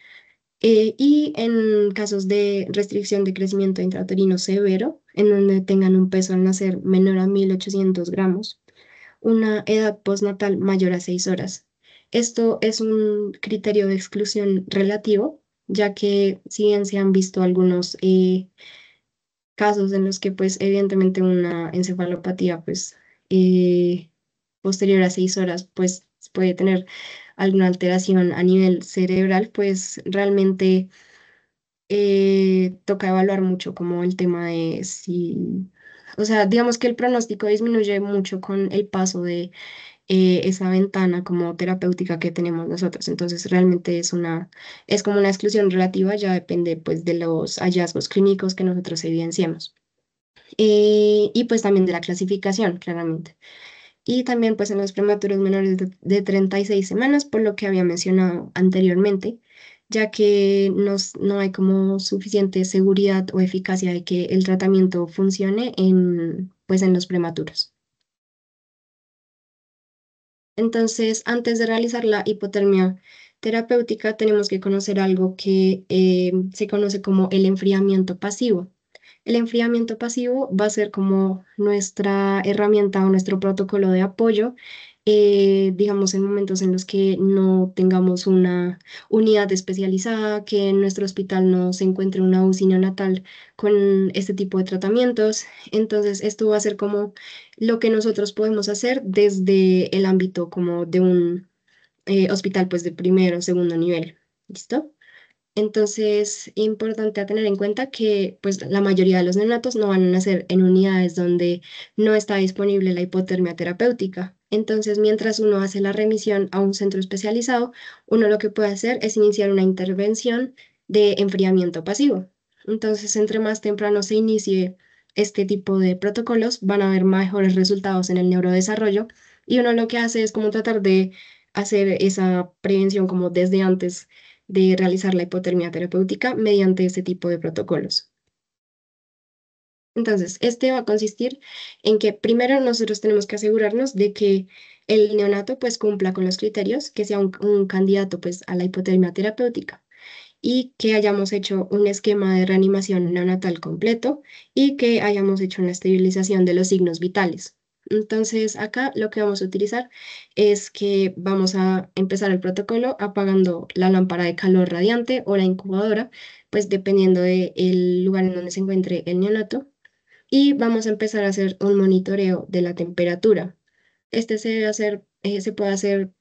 Y en casos de restricción de crecimiento intrauterino severo, en donde tengan un peso al nacer menor a 1.800 gramos, una edad postnatal mayor a 6 horas. Esto es un criterio de exclusión relativo, ya que si bien se han visto algunos casos en los que pues evidentemente una encefalopatía pues eh, posterior a 6 horas pues puede tener alguna alteración a nivel cerebral, pues realmente toca evaluar mucho como el tema de si, o sea, digamos que el pronóstico disminuye mucho con el paso de esa ventana como terapéutica que tenemos nosotros. Entonces, realmente es como una exclusión relativa, ya depende pues de los hallazgos clínicos que nosotros evidenciemos. Y pues también de la clasificación, claramente. Y también pues en los prematuros menores de 36 semanas, por lo que había mencionado anteriormente, ya que no hay como suficiente seguridad o eficacia de que el tratamiento funcione pues en los prematuros. Entonces, antes de realizar la hipotermia terapéutica, tenemos que conocer algo que se conoce como el enfriamiento pasivo. El enfriamiento pasivo va a ser como nuestra herramienta o nuestro protocolo de apoyo, digamos, en momentos en los que no tengamos una unidad especializada, que en nuestro hospital no se encuentre una UCI neonatal con este tipo de tratamientos. Entonces, esto va a ser como lo que nosotros podemos hacer desde el ámbito como de un hospital pues de primero o segundo nivel. ¿Listo? Entonces, importante a tener en cuenta que pues la mayoría de los neonatos no van a nacer en unidades donde no está disponible la hipotermia terapéutica. Entonces, mientras uno hace la remisión a un centro especializado, uno lo que puede hacer es iniciar una intervención de enfriamiento pasivo. Entonces, entre más temprano se inicie este tipo de protocolos, van a haber mejores resultados en el neurodesarrollo y uno lo que hace es como tratar de hacer esa prevención como desde antes de realizar la hipotermia terapéutica mediante este tipo de protocolos. Entonces, este va a consistir en que primero nosotros tenemos que asegurarnos de que el neonato pues cumpla con los criterios, que sea un candidato pues a la hipotermia terapéutica y que hayamos hecho un esquema de reanimación neonatal completo y que hayamos hecho una estabilización de los signos vitales. Entonces, acá lo que vamos a utilizar es que vamos a empezar el protocolo apagando la lámpara de calor radiante o la incubadora, pues dependiendo del lugar en donde se encuentre el neonato y vamos a empezar a hacer un monitoreo de la temperatura. Este se debe hacer, se puede hacer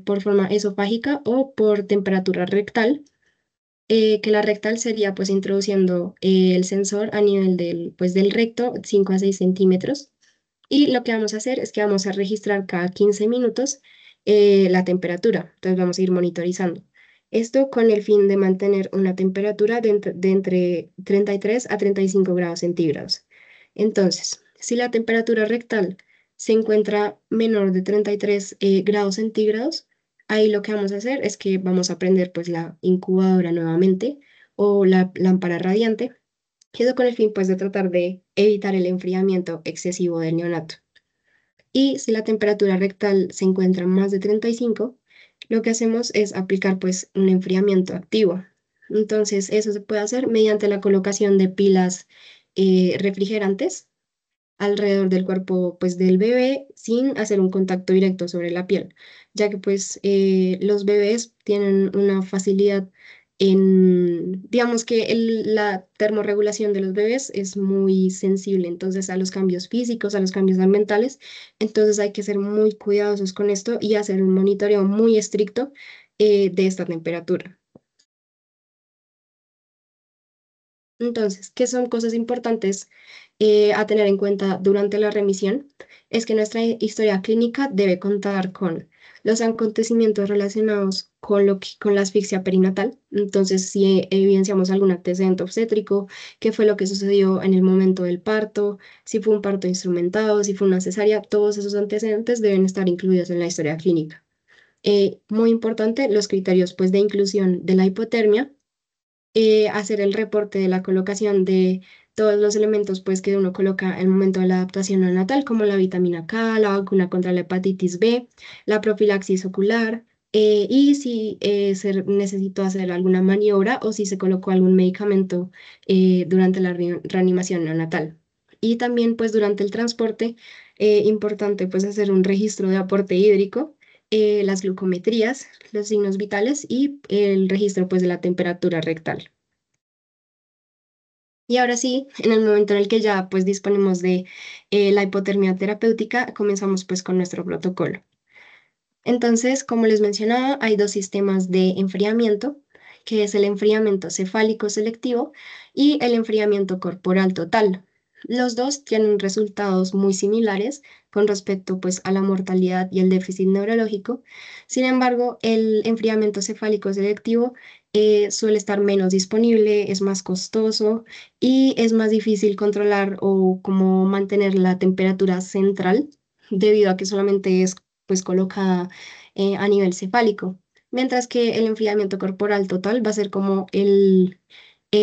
por forma esofágica o por temperatura rectal, que la rectal sería pues introduciendo el sensor a nivel pues, del recto, 5 a 6 centímetros. Y lo que vamos a hacer es que vamos a registrar cada 15 minutos la temperatura. Entonces vamos a ir monitorizando. Esto con el fin de mantener una temperatura de entre 33 a 35 grados centígrados. Entonces, si la temperatura rectal se encuentra menor de 33 grados centígrados, ahí lo que vamos a hacer es que vamos a prender pues la incubadora nuevamente o la lámpara radiante, eso con el fin pues de tratar de evitar el enfriamiento excesivo del neonato. Y si la temperatura rectal se encuentra en más de 35, lo que hacemos es aplicar pues un enfriamiento activo. Entonces eso se puede hacer mediante la colocación de pilas refrigerantes alrededor del cuerpo pues del bebé sin hacer un contacto directo sobre la piel, ya que pues los bebés tienen una facilidad en, digamos que la termorregulación de los bebés es muy sensible, entonces a los cambios físicos, a los cambios ambientales, entonces hay que ser muy cuidadosos con esto y hacer un monitoreo muy estricto de esta temperatura. Entonces, ¿qué son cosas importantes a tener en cuenta durante la remisión? Es que nuestra historia clínica debe contar con los acontecimientos relacionados con, con la asfixia perinatal. Entonces, si evidenciamos algún antecedente obstétrico, qué fue lo que sucedió en el momento del parto, si fue un parto instrumentado, si fue una cesárea, todos esos antecedentes deben estar incluidos en la historia clínica. Muy importante, los criterios pues, de inclusión de la hipotermia, hacer el reporte de la colocación de todos los elementos pues, que uno coloca en el momento de la adaptación neonatal, como la vitamina K, la vacuna contra la hepatitis B, la profilaxis ocular, y si se necesitó hacer alguna maniobra o si se colocó algún medicamento durante la reanimación neonatal. Y también pues durante el transporte, importante pues hacer un registro de aporte hídrico, las glucometrías, los signos vitales y el registro pues de la temperatura rectal. Y ahora sí, en el momento en el que ya pues disponemos de la hipotermia terapéutica, comenzamos pues con nuestro protocolo. Entonces, como les mencionaba, hay dos sistemas de enfriamiento, que es el enfriamiento cefálico selectivo y el enfriamiento corporal total. Los dos tienen resultados muy similares con respecto pues, a la mortalidad y el déficit neurológico. Sin embargo, el enfriamiento cefálico selectivo suele estar menos disponible, es más costoso y es más difícil controlar o como mantener la temperatura central debido a que solamente es pues colocada a nivel cefálico, mientras que el enfriamiento corporal total va a ser como el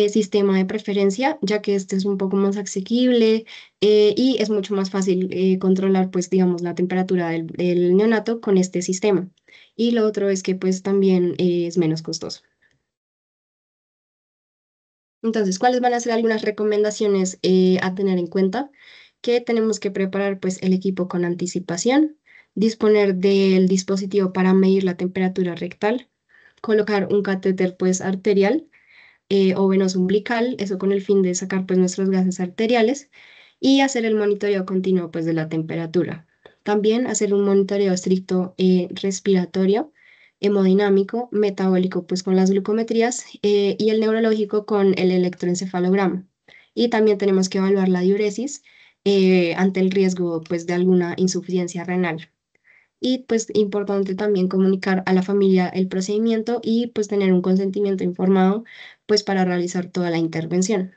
sistema de preferencia, ya que este es un poco más asequible y es mucho más fácil controlar, pues, digamos, la temperatura del neonato con este sistema. Y lo otro es que, pues, también es menos costoso. Entonces, ¿cuáles van a ser algunas recomendaciones a tener en cuenta? Que tenemos que preparar pues el equipo con anticipación, disponer del dispositivo para medir la temperatura rectal, colocar un catéter pues arterial o venoso umbilical, eso con el fin de sacar pues nuestros gases arteriales y hacer el monitoreo continuo pues de la temperatura. También hacer un monitoreo estricto respiratorio, hemodinámico, metabólico pues con las glucometrías y el neurológico con el electroencefalograma. Y también tenemos que evaluar la diuresis ante el riesgo pues de alguna insuficiencia renal. Y pues importante también comunicar a la familia el procedimiento y pues tener un consentimiento informado pues para realizar toda la intervención.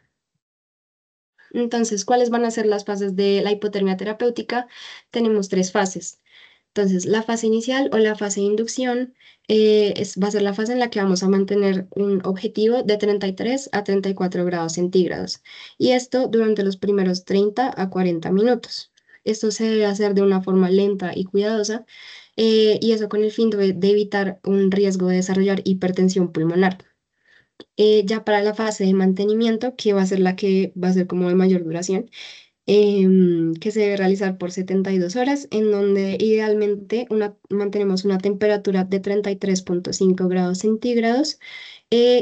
Entonces, ¿cuáles van a ser las fases de la hipotermia terapéutica? Tenemos tres fases. Entonces, la fase inicial o la fase de inducción va a ser la fase en la que vamos a mantener un objetivo de 33 a 34 grados centígrados. Y esto durante los primeros 30 a 40 minutos. Esto se debe hacer de una forma lenta y cuidadosa, y eso con el fin de evitar un riesgo de desarrollar hipertensión pulmonar. Ya para la fase de mantenimiento, que va a ser la que va a ser como de mayor duración, que se debe realizar por 72 horas, en donde idealmente mantenemos una temperatura de 33,5 grados centígrados,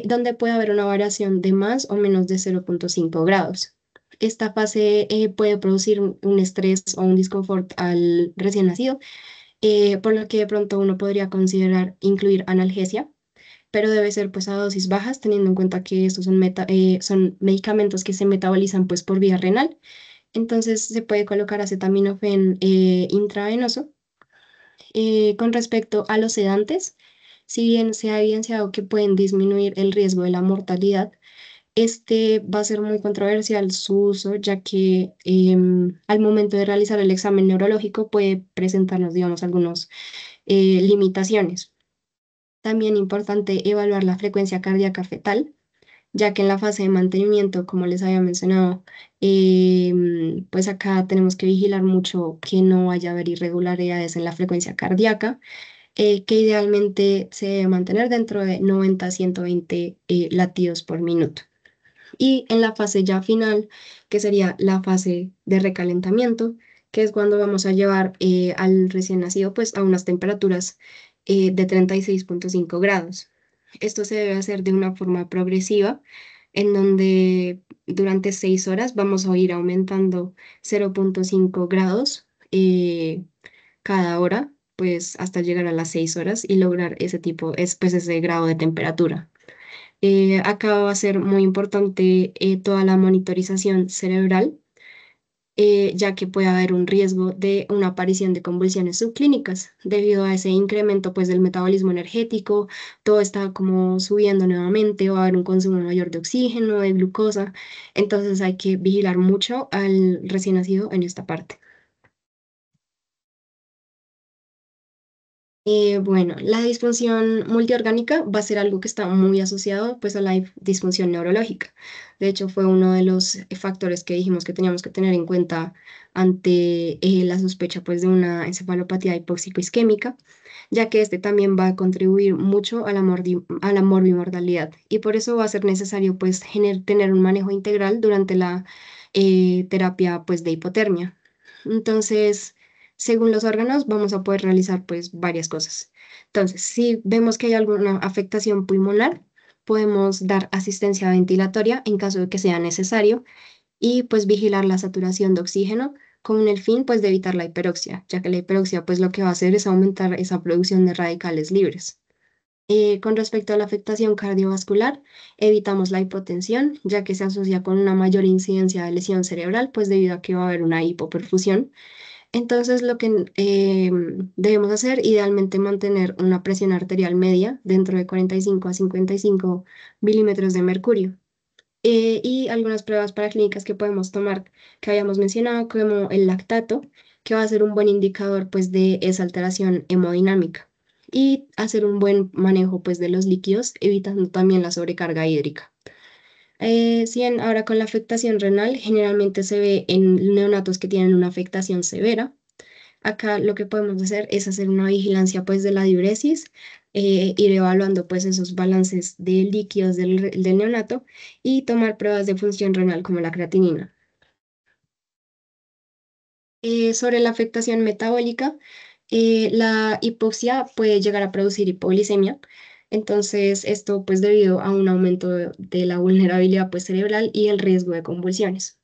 donde puede haber una variación de más o menos de 0,5 grados. Esta fase puede producir un estrés o un disconfort al recién nacido, por lo que de pronto uno podría considerar incluir analgesia, pero debe ser pues a dosis bajas, teniendo en cuenta que estos son medicamentos que se metabolizan pues por vía renal. Entonces se puede colocar acetaminofén intravenoso. Con respecto a los sedantes, si bien se ha evidenciado que pueden disminuir el riesgo de la mortalidad, este va a ser muy controversial su uso, ya que al momento de realizar el examen neurológico puede presentarnos, digamos, algunas limitaciones. También importante evaluar la frecuencia cardíaca fetal, ya que en la fase de mantenimiento, como les había mencionado, pues acá tenemos que vigilar mucho que no vaya a haber irregularidades en la frecuencia cardíaca, que idealmente se debe mantener dentro de 90 a 120 latidos por minuto. Y en la fase ya final, que sería la fase de recalentamiento, que es cuando vamos a llevar al recién nacido pues a unas temperaturas de 36,5 grados. Esto se debe hacer de una forma progresiva, en donde durante 6 horas vamos a ir aumentando 0,5 grados cada hora, pues hasta llegar a las 6 horas y lograr pues ese grado de temperatura. Acá va a ser muy importante toda la monitorización cerebral, ya que puede haber un riesgo de una aparición de convulsiones subclínicas debido a ese incremento pues del metabolismo energético. Todo está como subiendo nuevamente, va a haber un consumo mayor de oxígeno, de glucosa. Entonces hay que vigilar mucho al recién nacido en esta parte. Bueno, la disfunción multiorgánica va a ser algo que está muy asociado pues a la disfunción neurológica. De hecho, fue uno de los factores que dijimos que teníamos que tener en cuenta ante la sospecha pues de una encefalopatía hipóxico-isquémica, ya que este también va a contribuir mucho a a la morbimortalidad, y por eso va a ser necesario pues tener un manejo integral durante la terapia pues de hipotermia. Entonces, según los órganos, vamos a poder realizar pues varias cosas. Entonces, si vemos que hay alguna afectación pulmonar, podemos dar asistencia ventilatoria en caso de que sea necesario y pues vigilar la saturación de oxígeno con el fin pues de evitar la hiperoxia, ya que la hiperoxia pues lo que va a hacer es aumentar esa producción de radicales libres. Con respecto a la afectación cardiovascular, evitamos la hipotensión, ya que se asocia con una mayor incidencia de lesión cerebral, pues debido a que va a haber una hipoperfusión. Entonces, lo que debemos hacer, idealmente mantener una presión arterial media dentro de 45 a 55 milímetros de mercurio. Y algunas pruebas paraclínicas que podemos tomar, que habíamos mencionado, como el lactato, que va a ser un buen indicador pues de esa alteración hemodinámica. Y hacer un buen manejo pues de los líquidos, evitando también la sobrecarga hídrica. Si bien ahora con la afectación renal, generalmente se ve en neonatos que tienen una afectación severa. Acá lo que podemos hacer es hacer una vigilancia pues de la diuresis, ir evaluando pues esos balances de líquidos del neonato y tomar pruebas de función renal como la creatinina. Sobre la afectación metabólica, la hipoxia puede llegar a producir hipoglicemia. Entonces, esto pues debido a un aumento de la vulnerabilidad pues cerebral y el riesgo de convulsiones.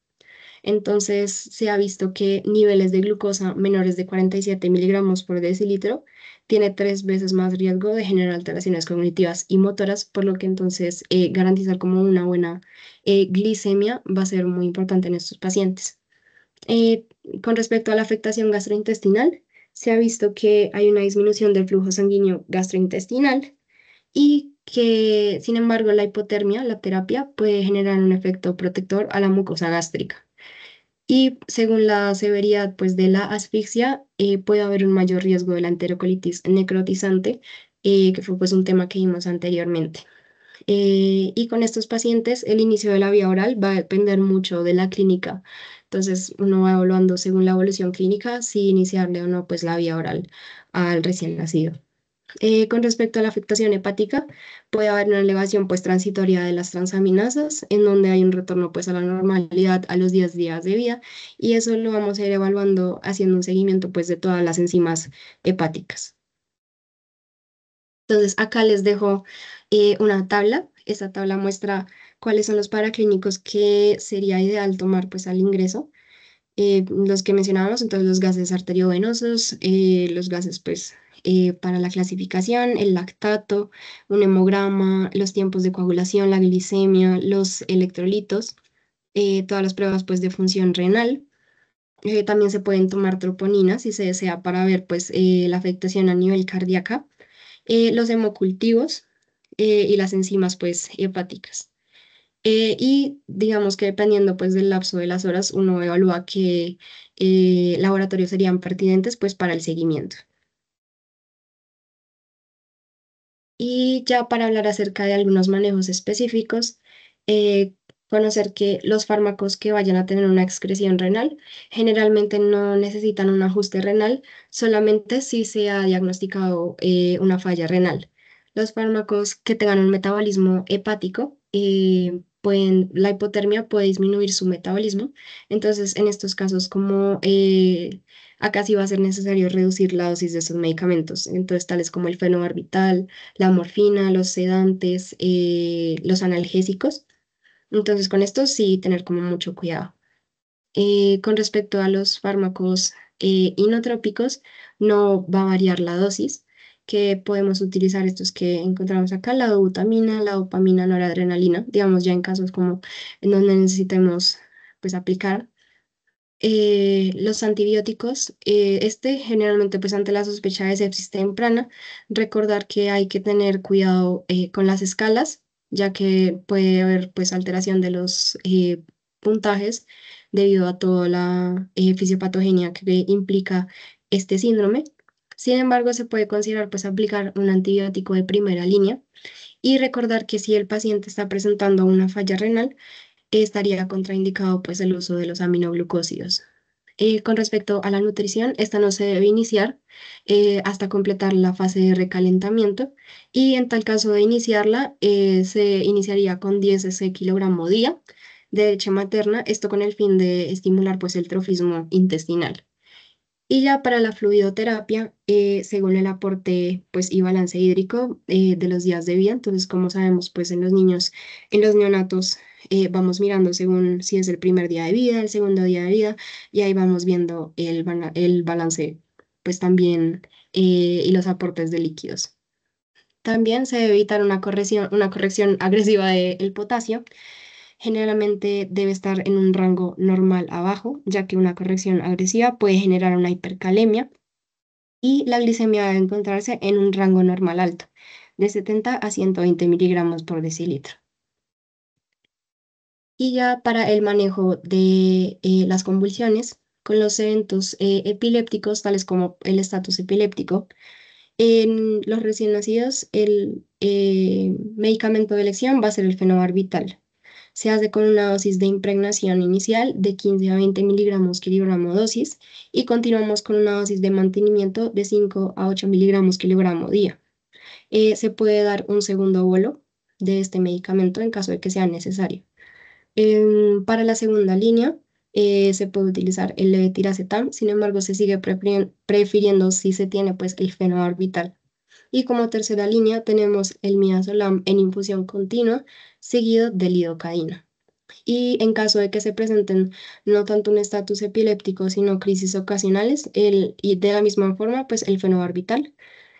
Entonces, se ha visto que niveles de glucosa menores de 47 miligramos por decilitro tiene 3 veces más riesgo de generar alteraciones cognitivas y motoras, por lo que entonces garantizar como una buena glicemia va a ser muy importante en estos pacientes. Eh, con respecto a la afectación gastrointestinal, se ha visto que hay una disminución del flujo sanguíneo gastrointestinal y que, sin embargo, la hipotermia, la terapia, puede generar un efecto protector a la mucosa gástrica. Y según la severidad pues, de la asfixia, puede haber un mayor riesgo de la enterocolitis necrotizante, que fue pues, un tema que vimos anteriormente. Y con estos pacientes, el inicio de la vía oral va a depender mucho de la clínica. Entonces, uno va evaluando según la evolución clínica si iniciarle o no pues, la vía oral al recién nacido. Con respecto a la afectación hepática, puede haber una elevación pues transitoria de las transaminasas, en donde hay un retorno pues a la normalidad a los 10 días de vida, y eso lo vamos a ir evaluando haciendo un seguimiento pues de todas las enzimas hepáticas. Entonces, acá les dejo una tabla. Esta tabla muestra cuáles son los paraclínicos que sería ideal tomar pues al ingreso. Los que mencionábamos, entonces los gases arteriovenosos, los gases pues para la clasificación, el lactato, un hemograma, los tiempos de coagulación, la glicemia, los electrolitos, todas las pruebas pues de función renal. También se pueden tomar troponinas si se desea para ver pues la afectación a nivel cardíaca, los hemocultivos y las enzimas pues hepáticas. Y digamos que dependiendo pues del lapso de las horas, uno evalúa qué laboratorios serían pertinentes pues para el seguimiento. Y ya para hablar acerca de algunos manejos específicos, eh, conocer que los fármacos que vayan a tener una excreción renal generalmente no necesitan un ajuste renal, solamente si se ha diagnosticado una falla renal. Los fármacos que tengan un metabolismo hepático, la hipotermia puede disminuir su metabolismo. Entonces, en estos casos, como acá sí va a ser necesario reducir la dosis de esos medicamentos, entonces tales como el fenobarbital, la morfina, los sedantes, los analgésicos. Entonces, con esto sí tener como mucho cuidado. Con respecto a los fármacos inotrópicos, no va a variar la dosis que podemos utilizar estos que encontramos acá, la dobutamina, la dopamina, noradrenalina, digamos ya en casos como en donde necesitemos pues aplicar los antibióticos, generalmente pues ante la sospecha de sepsis temprana, recordar que hay que tener cuidado con las escalas, ya que puede haber pues alteración de los puntajes debido a toda la fisiopatogenia que implica este síndrome. Sin embargo, se puede considerar pues aplicar un antibiótico de primera línea y recordar que si el paciente está presentando una falla renal, estaría contraindicado pues el uso de los aminoglucósidos. Con respecto a la nutrición, esta no se debe iniciar hasta completar la fase de recalentamiento y en tal caso de iniciarla, se iniciaría con 10 ese kilogramo día de leche materna, esto con el fin de estimular pues el trofismo intestinal. Y ya para la fluidoterapia, según el aporte pues, y balance hídrico de los días de vida, entonces como sabemos pues en los niños, en los neonatos, vamos mirando según si es el primer día de vida, el segundo día de vida, y ahí vamos viendo el balance pues también y los aportes de líquidos. También se debe evitar una corrección agresiva del potasio. Generalmente debe estar en un rango normal abajo, ya que una corrección agresiva puede generar una hipercalemia y la glicemia debe encontrarse en un rango normal alto, de 70 a 120 miligramos por decilitro. Y ya para el manejo de las convulsiones, con los eventos epilépticos, tales como el estatus epiléptico, en los recién nacidos, el medicamento de elección va a ser el fenobarbital. Se hace con una dosis de impregnación inicial de 15 a 20 miligramos kilogramo dosis y continuamos con una dosis de mantenimiento de 5 a 8 miligramos kilogramo día. Se puede dar un segundo bolo de este medicamento en caso de que sea necesario. Para la segunda línea, se puede utilizar el levetiracetam, sin embargo, se sigue prefiriendo si se tiene pues el fenobarbital. Y como tercera línea tenemos el midazolam en infusión continua, seguido de lidocaína. Y en caso de que se presenten no tanto un estatus epiléptico, sino crisis ocasionales, y de la misma forma, pues el fenobarbital.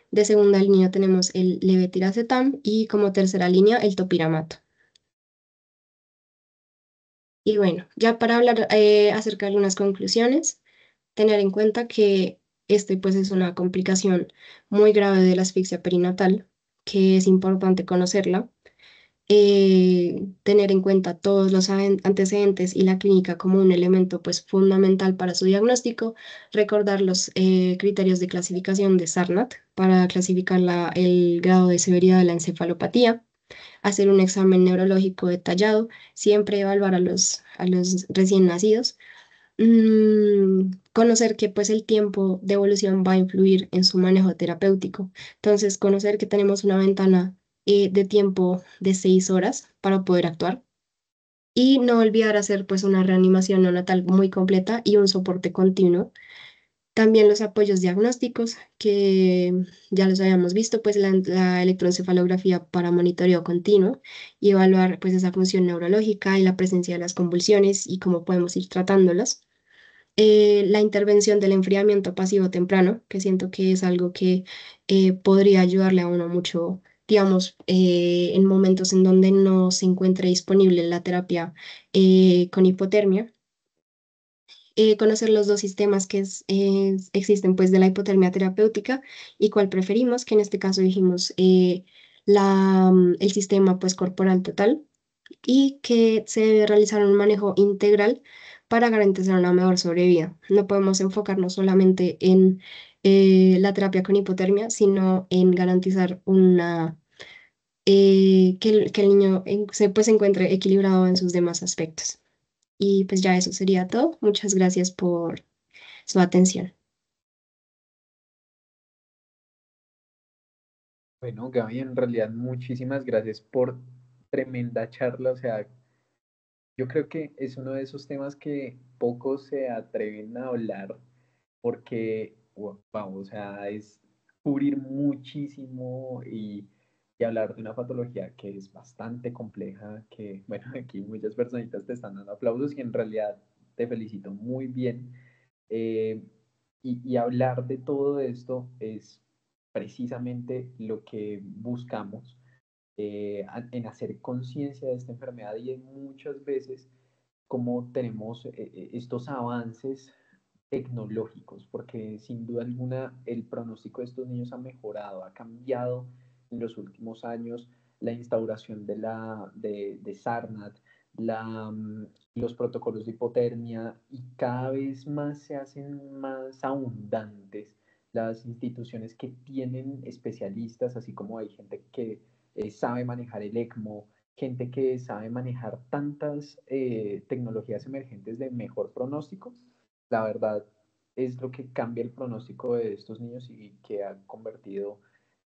De segunda línea tenemos el levetiracetam y como tercera línea el topiramato. Y bueno, ya para hablar acerca de algunas conclusiones, tener en cuenta que Este pues es una complicación muy grave de la asfixia perinatal, que es importante conocerla, tener en cuenta todos los antecedentes y la clínica como un elemento pues fundamental para su diagnóstico, recordar los criterios de clasificación de Sarnat para clasificar el grado de severidad de la encefalopatía, hacer un examen neurológico detallado, siempre evaluar a los recién nacidos, conocer que pues el tiempo de evolución va a influir en su manejo terapéutico. Entonces, conocer que tenemos una ventana de tiempo de 6 horas para poder actuar y no olvidar hacer pues una reanimación neonatal muy completa y un soporte continuo. También los apoyos diagnósticos, que ya los habíamos visto, pues la electroencefalografía para monitoreo continuo y evaluar pues esa función neurológica y la presencia de las convulsiones y cómo podemos ir tratándolas. La intervención del enfriamiento pasivo temprano, que siento que es algo que podría ayudarle a uno mucho, digamos, en momentos en donde no se encuentre disponible la terapia con hipotermia. Conocer los dos sistemas que existen pues de la hipotermia terapéutica y cuál preferimos, que en este caso dijimos el sistema pues corporal total y que se debe realizar un manejo integral para garantizar una mejor sobrevida. No podemos enfocarnos solamente en la terapia con hipotermia, sino en garantizar que el niño se encuentre equilibrado en sus demás aspectos. Y pues ya eso sería todo. Muchas gracias por su atención. Bueno, Gaby, en realidad muchísimas gracias por tremenda charla. O sea, yo creo que es uno de esos temas que pocos se atreven a hablar porque, wow, o sea, es cubrir muchísimo y hablar de una patología que es bastante compleja, que, bueno, aquí muchas personitas te están dando aplausos y en realidad te felicito muy bien. Eh, y hablar de todo esto es precisamente lo que buscamos en hacer conciencia de esta enfermedad y en muchas veces cómo tenemos estos avances tecnológicos, porque sin duda alguna el pronóstico de estos niños ha mejorado, ha cambiado en los últimos años la instauración de SARNAT, los protocolos de hipotermia y cada vez más se hacen más abundantes las instituciones que tienen especialistas, así como hay gente que sabe manejar el ECMO, gente que sabe manejar tantas tecnologías emergentes de mejor pronóstico. La verdad es lo que cambia el pronóstico de estos niños y que ha convertido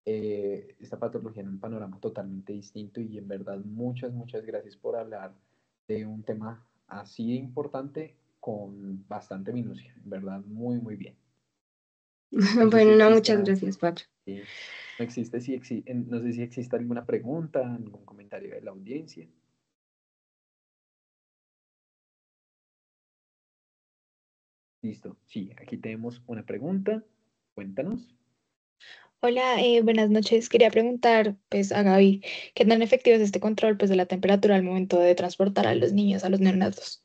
esta patología en un panorama totalmente distinto. Y en verdad, muchas gracias por hablar de un tema así de importante con bastante minucia. En verdad, muy bien. No sé si Bueno, no, exista, muchas gracias, Pacho. no existe, no sé si existe alguna pregunta, algún comentario de la audiencia. Listo. Sí, aquí tenemos una pregunta. Cuéntanos. Hola, buenas noches. Quería preguntar, pues, a Gaby, ¿qué tan efectivo es este control, pues, de la temperatura al momento de transportar a los niños, a los neonatos?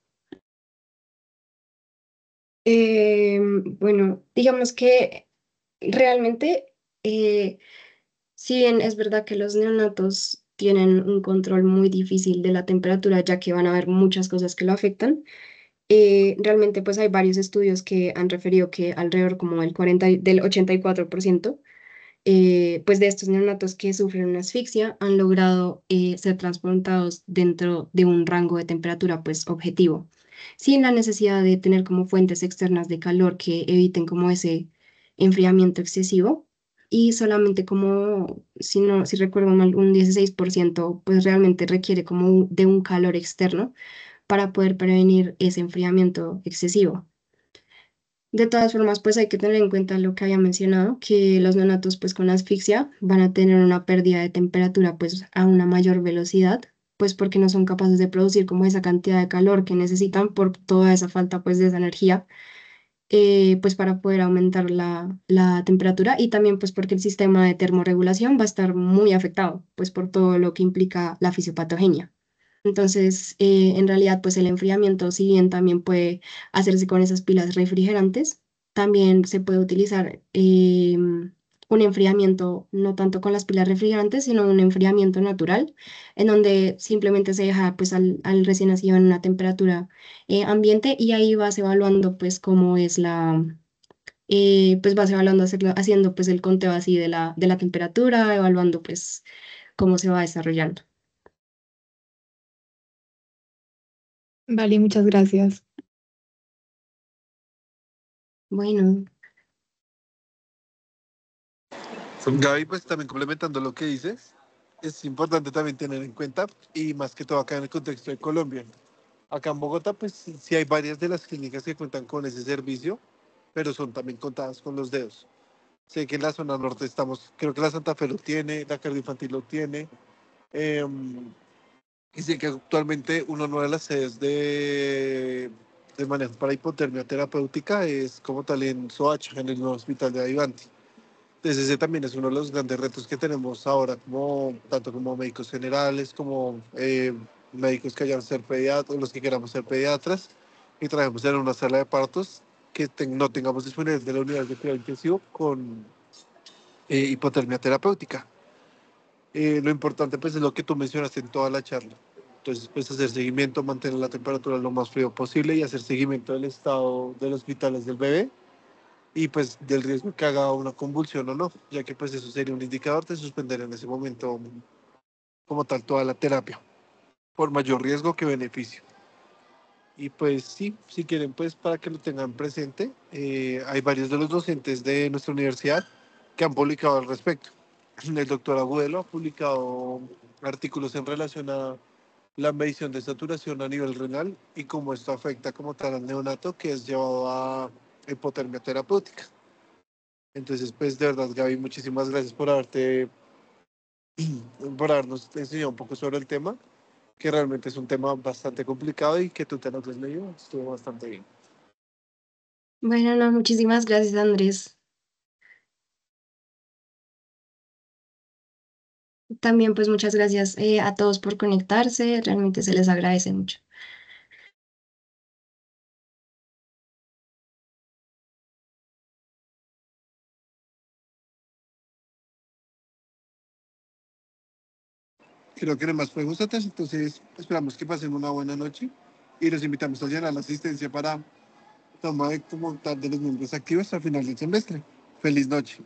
Bueno, digamos que realmente, si bien es verdad que los neonatos tienen un control muy difícil de la temperatura, ya que van a haber muchas cosas que lo afectan, realmente pues hay varios estudios que han referido que alrededor como del 84% pues de estos neonatos que sufren una asfixia han logrado ser transportados dentro de un rango de temperatura pues objetivo, sin la necesidad de tener como fuentes externas de calor que eviten como ese enfriamiento excesivo y solamente como, si no, si recuerdo mal, un 16% pues realmente requiere como de un calor externo para poder prevenir ese enfriamiento excesivo. De todas formas, pues hay que tener en cuenta lo que había mencionado, que los neonatos pues con asfixia van a tener una pérdida de temperatura pues a una mayor velocidad, pues porque no son capaces de producir como esa cantidad de calor que necesitan por toda esa falta pues de esa energía, pues para poder aumentar la temperatura y también pues porque el sistema de termorregulación va a estar muy afectado pues por todo lo que implica la fisiopatogenia. Entonces, en realidad, pues el enfriamiento, si bien también puede hacerse con esas pilas refrigerantes, también se puede utilizar un enfriamiento, no tanto con las pilas refrigerantes, sino un enfriamiento natural, en donde simplemente se deja pues al recién nacido en una temperatura ambiente y ahí vas evaluando pues cómo es pues vas evaluando haciendo pues el conteo así de la temperatura, evaluando pues cómo se va desarrollando. Vale, muchas gracias. Bueno, Gaby, pues también complementando lo que dices, es importante también tener en cuenta, y más que todo acá en el contexto de Colombia. Acá en Bogotá, pues sí hay varias de las clínicas que cuentan con ese servicio, pero son también contadas con los dedos. Sé que en la zona norte estamos, creo que la Santa Fe lo tiene, la Cardioinfantil lo tiene, eh, y sé que actualmente una de las sedes de manejo para hipotermia terapéutica es como tal en Soacha, en el nuevo hospital de Avivanti. Entonces ese también es uno de los grandes retos que tenemos ahora, como, tanto como médicos generales, como médicos que hayan ser pediatras, los que queramos ser pediatras, y trabajemos en una sala de partos que no tengamos disponible de la unidad de cuidado intensivo con hipotermia terapéutica. Lo importante pues es lo que tú mencionaste en toda la charla. Entonces pues hacer seguimiento, mantener la temperatura lo más frío posible y hacer seguimiento del estado de los hospitales del bebé y pues del riesgo que haga una convulsión o no, ya que pues eso sería un indicador de suspender en ese momento como tal toda la terapia, por mayor riesgo que beneficio. Y pues sí, si quieren pues para que lo tengan presente, hay varios de los docentes de nuestra universidad que han publicado al respecto. El doctor Agudelo ha publicado artículos en relación a la medición de saturación a nivel renal y cómo esto afecta como tal al neonato que es llevado a hipotermia terapéutica. Entonces, pues de verdad, Gaby, muchísimas gracias por habernos enseñado un poco sobre el tema, que realmente es un tema bastante complicado y que tú te lo has leído, estuvo bastante bien. bueno, no, muchísimas gracias, Andrés. También pues muchas gracias a todos por conectarse, realmente se les agradece mucho. Creo que no hay más preguntas, entonces esperamos que pasen una buena noche y los invitamos a llenar la asistencia para tomar como tal de los miembros activos al final del semestre. Feliz noche.